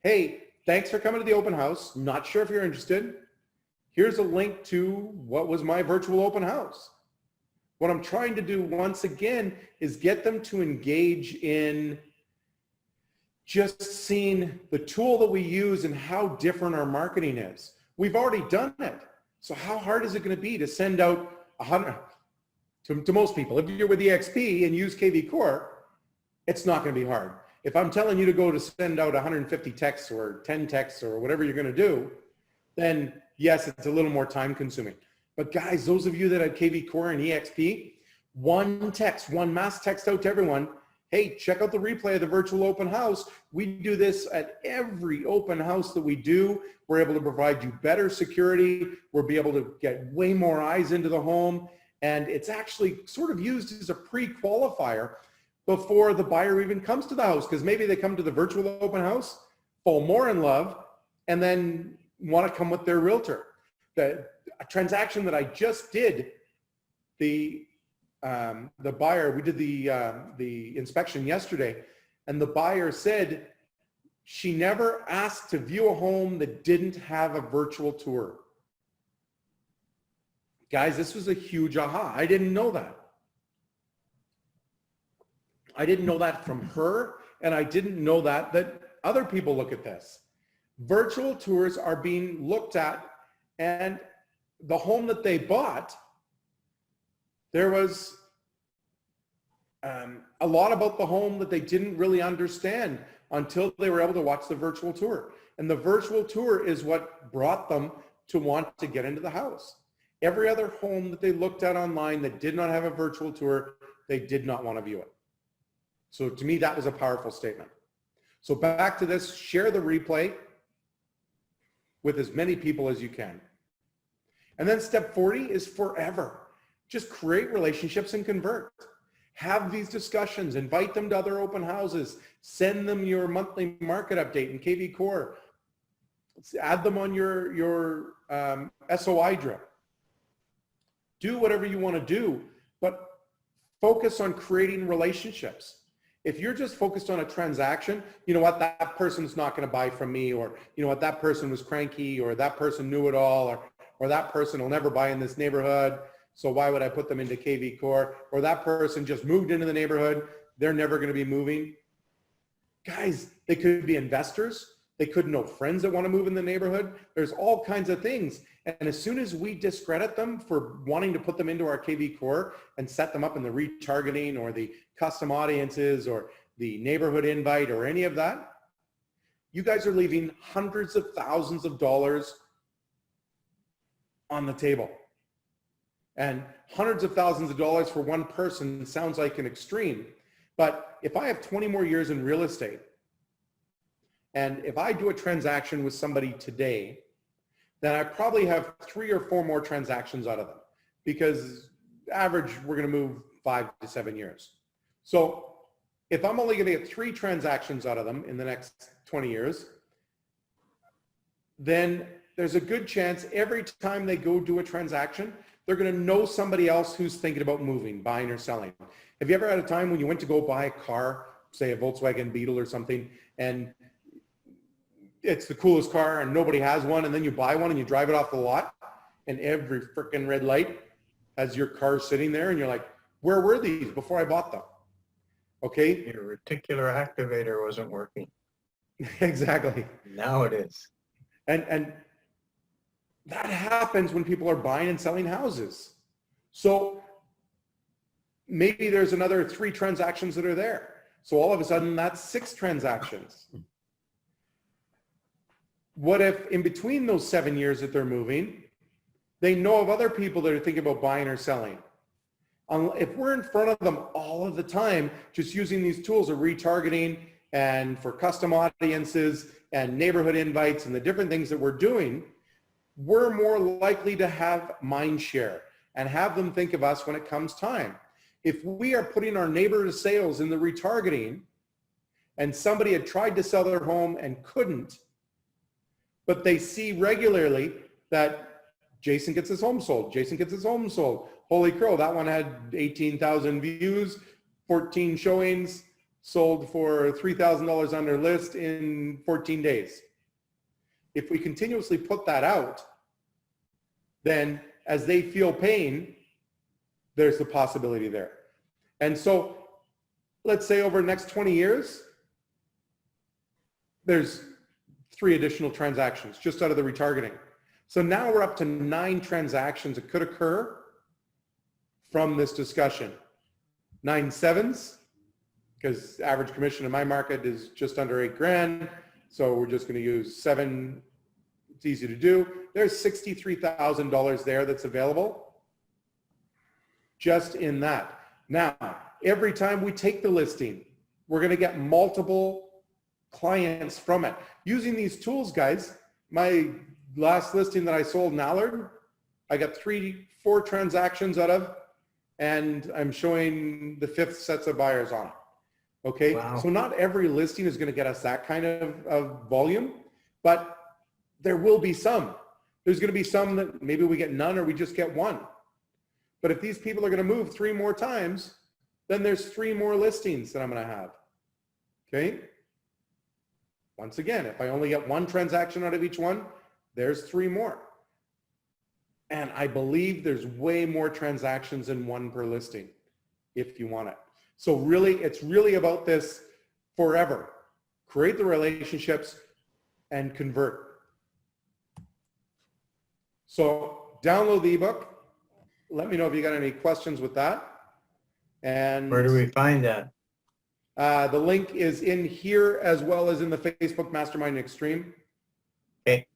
Hey, thanks for coming to the open house. Not sure if you're interested. Here's a link to what was my virtual open house. What I'm trying to do once again is get them to engage in just seeing the tool that we use and how different our marketing is. We've already done it. So how hard is it going to be to send out 100 to most people? If you're with EXP and use KV Core, it's not going to be hard. If I'm telling you to go to send out 150 texts or 10 texts or whatever you're going to do, then yes, it's a little more time consuming. But guys, those of you that have KV Core and EXP, one mass text out to everyone. Hey, check out the replay of the virtual open house. We do this at every open house that we do. We're able to provide you better security. We'll be able to get way more eyes into the home. And it's actually sort of used as a pre-qualifier before the buyer even comes to the house, because maybe they come to the virtual open house, fall more in love, and then want to come with their realtor. A transaction that I just did, the buyer, we did the inspection yesterday, and the buyer said she never asked to view a home that didn't have a virtual tour. Guys, this was a huge aha. I didn't know that. I didn't know that from her, and I didn't know that other people look at this. Virtual tours are being looked at, and the home that they bought, there was a lot about the home that they didn't really understand until they were able to watch the virtual tour. And the virtual tour is what brought them to want to get into the house. Every other home that they looked at online that did not have a virtual tour, they did not want to view it. So to me, that was a powerful statement. So back to this, share the replay with as many people as you can. And then step 40 is forever. Just create relationships and convert. Have these discussions, invite them to other open houses, send them your monthly market update in KV Core, add them on your SOI drip. Do whatever you want to do, but focus on creating relationships. If you're just focused on a transaction, you know what, that person's not going to buy from me, or you know what, that person was cranky, or that person knew it all, or that person will never buy in this neighborhood, so why would I put them into KV Core? Or that person just moved into the neighborhood, they're never going to be moving. Guys, they could be investors. They could know friends that want to move in the neighborhood. There's all kinds of things. And as soon as we discredit them for wanting to put them into our KV Core and set them up in the retargeting or the custom audiences or the neighborhood invite or any of that, you guys are leaving hundreds of thousands of dollars on the table. And hundreds of thousands of dollars for one person sounds like an extreme. But if I have 20 more years in real estate, And if I do a transaction with somebody today, then I probably have 3 or 4 more transactions out of them, because average, we're going to move 5 to 7 years. So if I'm only going to get 3 transactions out of them in the next 20 years, then there's a good chance every time they go do a transaction, they're going to know somebody else who's thinking about moving, buying or selling. Have you ever had a time when you went to go buy a car, say a Volkswagen Beetle or something, and it's the coolest car and nobody has one, and then you buy one and you drive it off the lot and every freaking red light has your car sitting there and you're like, where were these before I bought them? Okay. Your reticular activator wasn't working. Exactly. Now it is. And that happens when people are buying and selling houses. So maybe there's another 3 transactions that are there. So all of a sudden that's 6 transactions. What if in between those 7 years that they're moving, they know of other people that are thinking about buying or selling? If we're in front of them all of the time, just using these tools of retargeting and for custom audiences and neighborhood invites and the different things that we're doing, we're more likely to have mind share and have them think of us when it comes time. If we are putting our neighbor sales in the retargeting and somebody had tried to sell their home and couldn't, but they see regularly that Jason gets his home sold, Jason gets his home sold. Holy crow, that one had 18,000 views, 14 showings, sold for $3,000 under list in 14 days. If we continuously put that out, then as they feel pain, there's the possibility there. And so let's say over the next 20 years, there's 3 additional transactions just out of the retargeting. So now we're up to 9 transactions that could occur from this discussion. 9 sevens, because average commission in my market is just under 8 grand. So we're just going to use 7. It's easy to do. There's $63,000 there that's available just in that. Now, every time we take the listing, we're going to get multiple clients from it. Using these tools, guys, my last listing that I sold in Allard, I got 4 transactions out of, and I'm showing the 5th sets of buyers on it. Okay. Wow. So not every listing is going to get us that kind of volume, but there will be some. There's going to be some that maybe we get none or we just get 1. But if these people are going to move 3 more times, then there's 3 more listings that I'm going to have. Okay. Once again, if I only get 1 transaction out of each one, there's 3 more. And I believe there's way more transactions than 1 per listing if you want it. So really, it's really about this forever. Create the relationships and convert. So download the ebook. Let me know if you got any questions with that. And Where do we find that? the link is in here as well as in the Facebook Mastermind Extreme. Okay.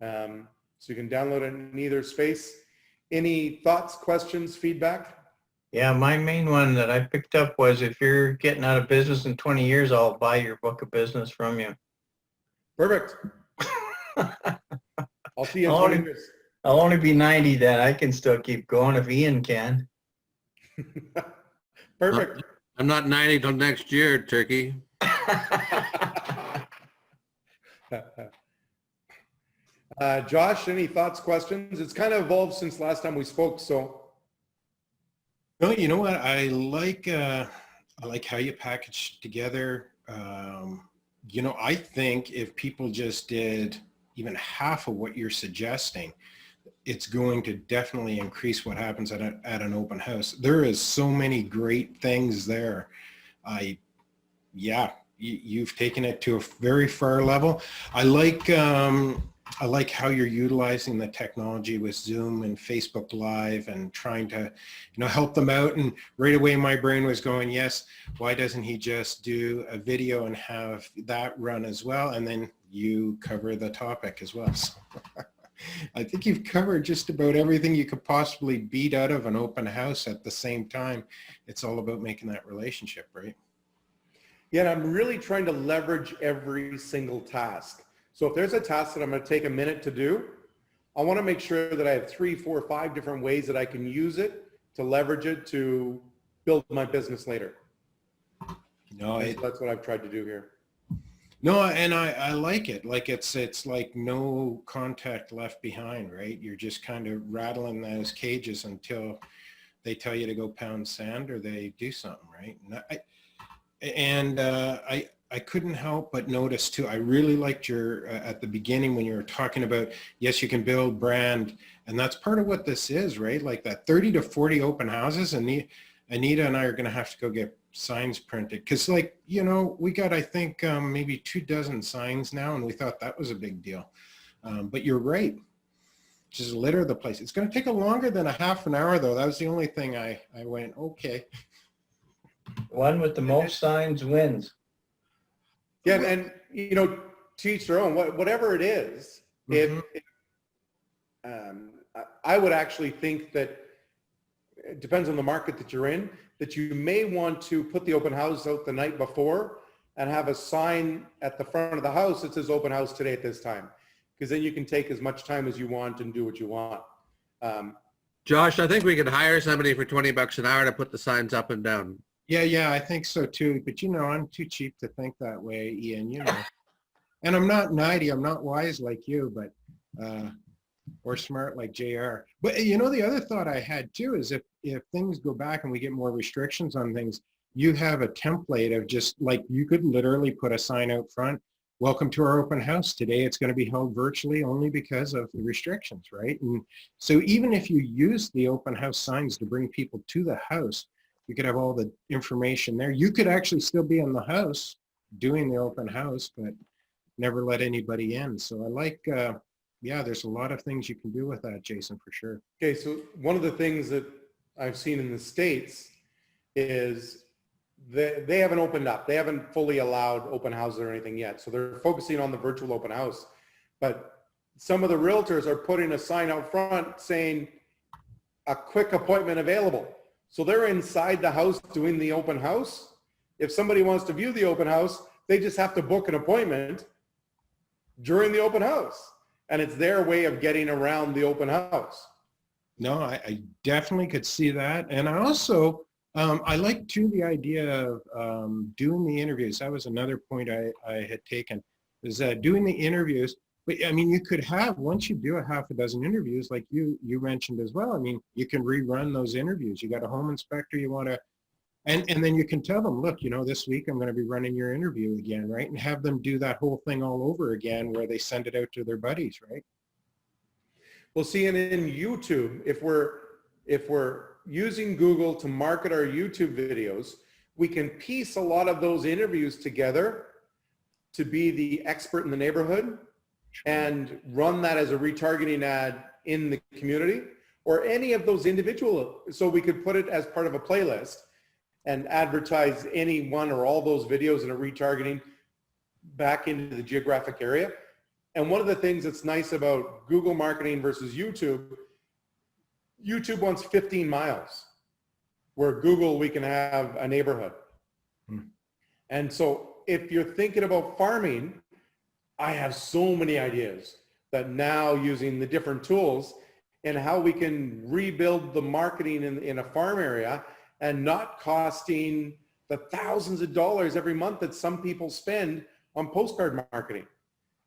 So you can download it in either space. Any thoughts, questions, feedback? Yeah, my main one that I picked up was, if you're getting out of business in 20 years, I'll buy your book of business from you. Perfect. I'll see you in 20 years. I'll only be 90 then. I can still keep going if Ian can. Perfect. I'm not 90 till next year, Turkey. Josh, any thoughts, questions? It's kind of evolved since last time we spoke, so. No, you know what? I like how you package together. You know, I think if people just did even half of what you're suggesting, it's going to definitely increase what happens at an open house. There is so many great things there. You've taken it to a very far level. I like how you're utilizing the technology with Zoom and Facebook Live and trying to, help them out. And right away, my brain was going, yes, why doesn't he just do a video and have that run as well? And then you cover the topic as well. So I think you've covered just about everything you could possibly beat out of an open house at the same time. It's all about making that relationship, right? Yeah, and I'm really trying to leverage every single task. So if there's a task that I'm going to take a minute to do, I want to make sure that I have 3, 4, 5 different ways that I can use it to leverage it to build my business later. No, And so that's what I've tried to do here. no, and I like it. Like it's like no contact left behind, right? You're just kind of rattling those cages until they tell you to go pound sand or they do something, right? And I couldn't help but notice too, I really liked your, at the beginning when you were talking about, yes, you can build brand, and that's part of what this is, right? Like that 30 to 40 open houses, and Anita and I are going to have to go get signs printed. Cause like, you know, we got, I think maybe 24 signs now, and we thought that was a big deal. But you're right. Just litter the place. It's going to take a longer than a half an hour though. That was the only thing I went, okay. One with the most signs wins. Yeah, and you know, to each their own. Whatever it is, I would actually think that it depends on the market that you're in, that you may want to put the open house out the night before and have a sign at the front of the house that says open house today at this time, because then you can take as much time as you want and do what you want. Josh, I think we could hire somebody for $20 an hour to put the signs up and down. Yeah, I think so too. But you know, I'm too cheap to think that way, Ian, you know. And I'm not 90, I'm not wise like you, but, or smart like JR. But you know, the other thought I had too is if things go back and we get more restrictions on things, you have a template of just like, you could literally put a sign out front, welcome to our open house. Today it's going to be held virtually only because of the restrictions, right? And so even if you use the open house signs to bring people to the house, you could have all the information there. You could actually still be in the house doing the open house, but never let anybody in. So I like, yeah, there's a lot of things you can do with that, Jason, for sure. Okay, so one of the things that I've seen in the States is they haven't opened up. They haven't fully allowed open houses or anything yet. So they're focusing on the virtual open house. But some of the realtors are putting a sign out front saying a quick appointment available. So they're inside the house doing the open house. If somebody wants to view the open house, they just have to book an appointment during the open house. And it's their way of getting around the open house. No, I definitely could see that. And I also, I like too the idea of doing the interviews. That was another point I had taken, is doing the interviews. But I mean, you could have, once you do a half a dozen interviews, like you mentioned as well, I mean, you can rerun those interviews. You got a home inspector, you want to, and then you can tell them, look, you know, this week I'm going to be running your interview again, right? And have them do that whole thing all over again where they send it out to their buddies, right? Well, see, and in YouTube, if we're using Google to market our YouTube videos, we can piece a lot of those interviews together to be the expert in the neighborhood and run that as a retargeting ad in the community or any of those individual. So we could put it as part of a playlist and advertise any one or all those videos in a retargeting back into the geographic area. And one of the things that's nice about Google marketing versus YouTube wants 15 miles, where Google, we can have a neighborhood. And so if you're thinking about farming, I have so many ideas that now using the different tools and how we can rebuild the marketing in a farm area and not costing the thousands of dollars every month that some people spend on postcard marketing.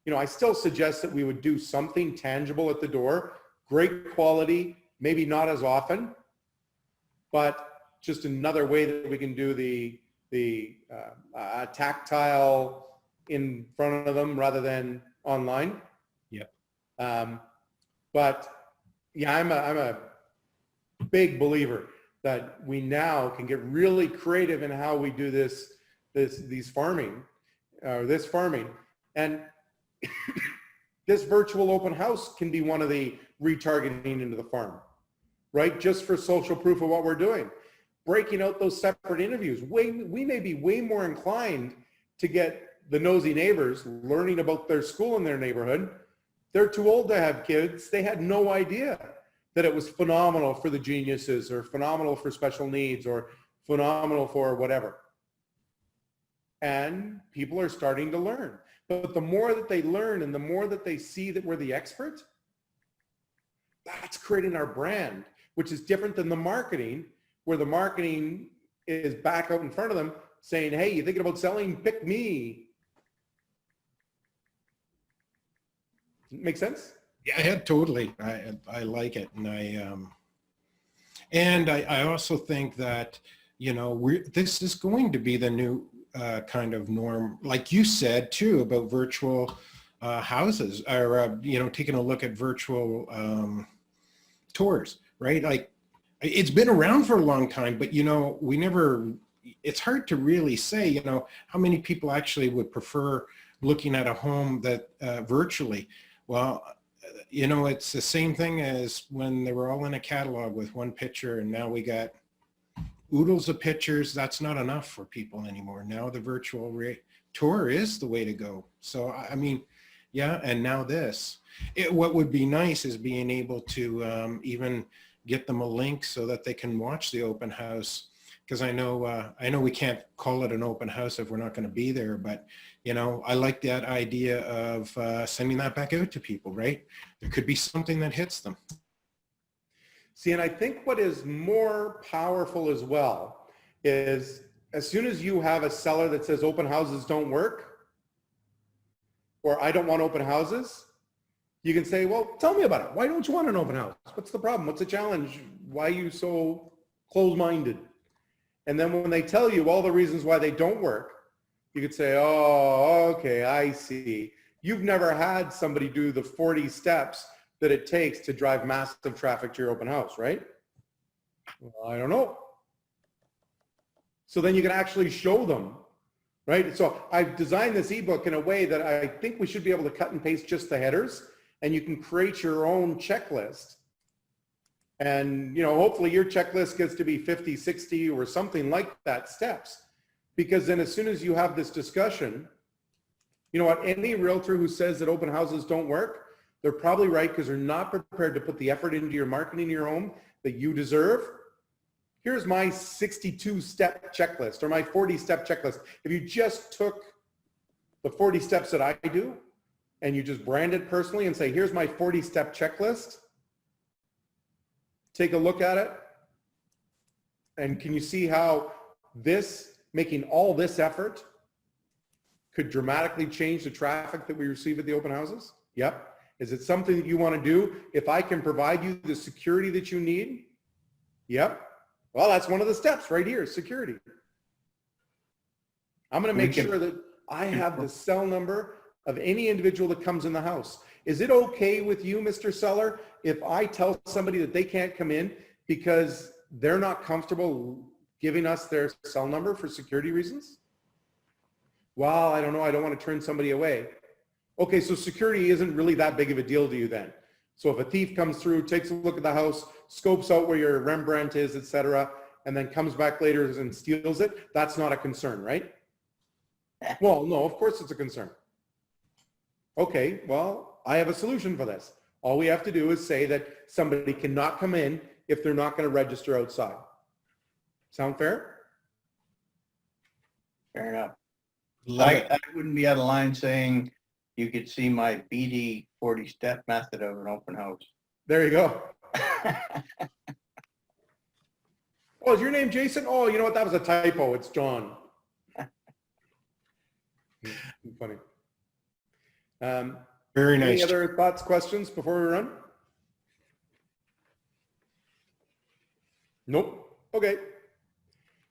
You know, I still suggest that we would do something tangible at the door, great quality, maybe not as often, but just another way that we can do the tactile in front of them rather than online. Yeah. But yeah, I'm a big believer that we now can get really creative in how we do this farming. And this virtual open house can be one of the retargeting into the farm, right? Just for social proof of what we're doing. Breaking out those separate interviews. We may be way more inclined to get the nosy neighbors learning about their school in their neighborhood. They're too old to have kids. They had no idea that it was phenomenal for the geniuses or phenomenal for special needs or phenomenal for whatever. and people are starting to learn. But the more that they learn and the more that they see that we're the expert, that's creating our brand, which is different than the marketing, where the marketing is back out in front of them saying, hey, you thinking about selling? Pick me. Make sense? Yeah, totally. I like it. And I also think that, you know, this is going to be the new kind of norm, like you said too, about virtual houses, or, you know, taking a look at virtual tours, right? Like, it's been around for a long time, but, you know, it's hard to really say, you know, how many people actually would prefer looking at a home that virtually. Well, you know, it's the same thing as when they were all in a catalog with one picture, and now we got oodles of pictures. That's not enough for people anymore. Now the virtual tour is the way to go. So, I mean, yeah, and now what would be nice is being able to even get them a link so that they can watch the open house. Because I know we can't call it an open house if we're not going to be there, but, you know, I like that idea of sending that back out to people, right? There could be something that hits them. See, and I think what is more powerful as well is as soon as you have a seller that says open houses don't work, or I don't want open houses, you can say, well, tell me about it. Why don't you want an open house? What's the problem? What's the challenge? Why are you so closed-minded? And then when they tell you all the reasons why they don't work, you could say, oh, okay, I see. You've never had somebody do the 40 steps that it takes to drive massive traffic to your open house, right? Well, I don't know. So then you can actually show them, right? So I've designed this ebook in a way that I think we should be able to cut and paste just the headers, and you can create your own checklist. And, you know, hopefully your checklist gets to be 50, 60 or something like that steps. Because then as soon as you have this discussion, you know what, any realtor who says that open houses don't work, they're probably right, because they're not prepared to put the effort into your marketing in your home that you deserve. Here's my 62-step checklist, or my 40-step checklist. If you just took the 40 steps that I do and you just brand it personally and say, here's my 40-step checklist, take a look at it, and can you see how making all this effort could dramatically change the traffic that we receive at the open houses? Yep. Is it something that you want to do? If I can provide you the security that you need? Yep. Well, that's one of the steps right here, security. I'm going to make sure that I have the cell number of any individual that comes in the house. Is it okay with you, Mr. Seller, if I tell somebody that they can't come in because they're not comfortable giving us their cell number for security reasons? Well, I don't know. I don't want to turn somebody away. Okay, so security isn't really that big of a deal to you then. So if a thief comes through, takes a look at the house, scopes out where your Rembrandt is, etc., and then comes back later and steals it, that's not a concern, right? Well, no, of course it's a concern. Okay, well, I have a solution for this. All we have to do is say that somebody cannot come in if they're not going to register outside. Sound fair? Fair enough. Love it. I wouldn't be out of line saying you could see my BD 40-step method of an open house. There you go. Oh, is your name Jason? Oh, you know what? That was a typo. It's John. Funny. Very nice. Any other thoughts, questions before we run? Nope. Okay.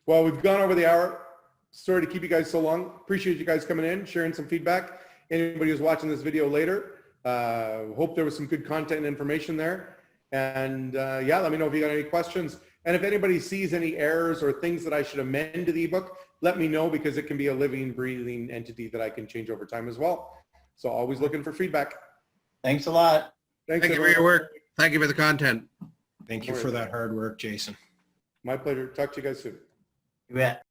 Well, we've gone over the hour. Sorry to keep you guys so long. Appreciate you guys coming in, sharing some feedback. Anybody who's watching this video later, hope there was some good content and information there. And yeah, let me know if you got any questions. And if anybody sees any errors or things that I should amend to the ebook, let me know, because it can be a living, breathing entity that I can change over time as well. So always looking for feedback. Thanks a lot. Thanks, Thank you for your work. Thank you for the content. Thank you for that hard work, Jason. My pleasure. Talk to you guys soon. You bet.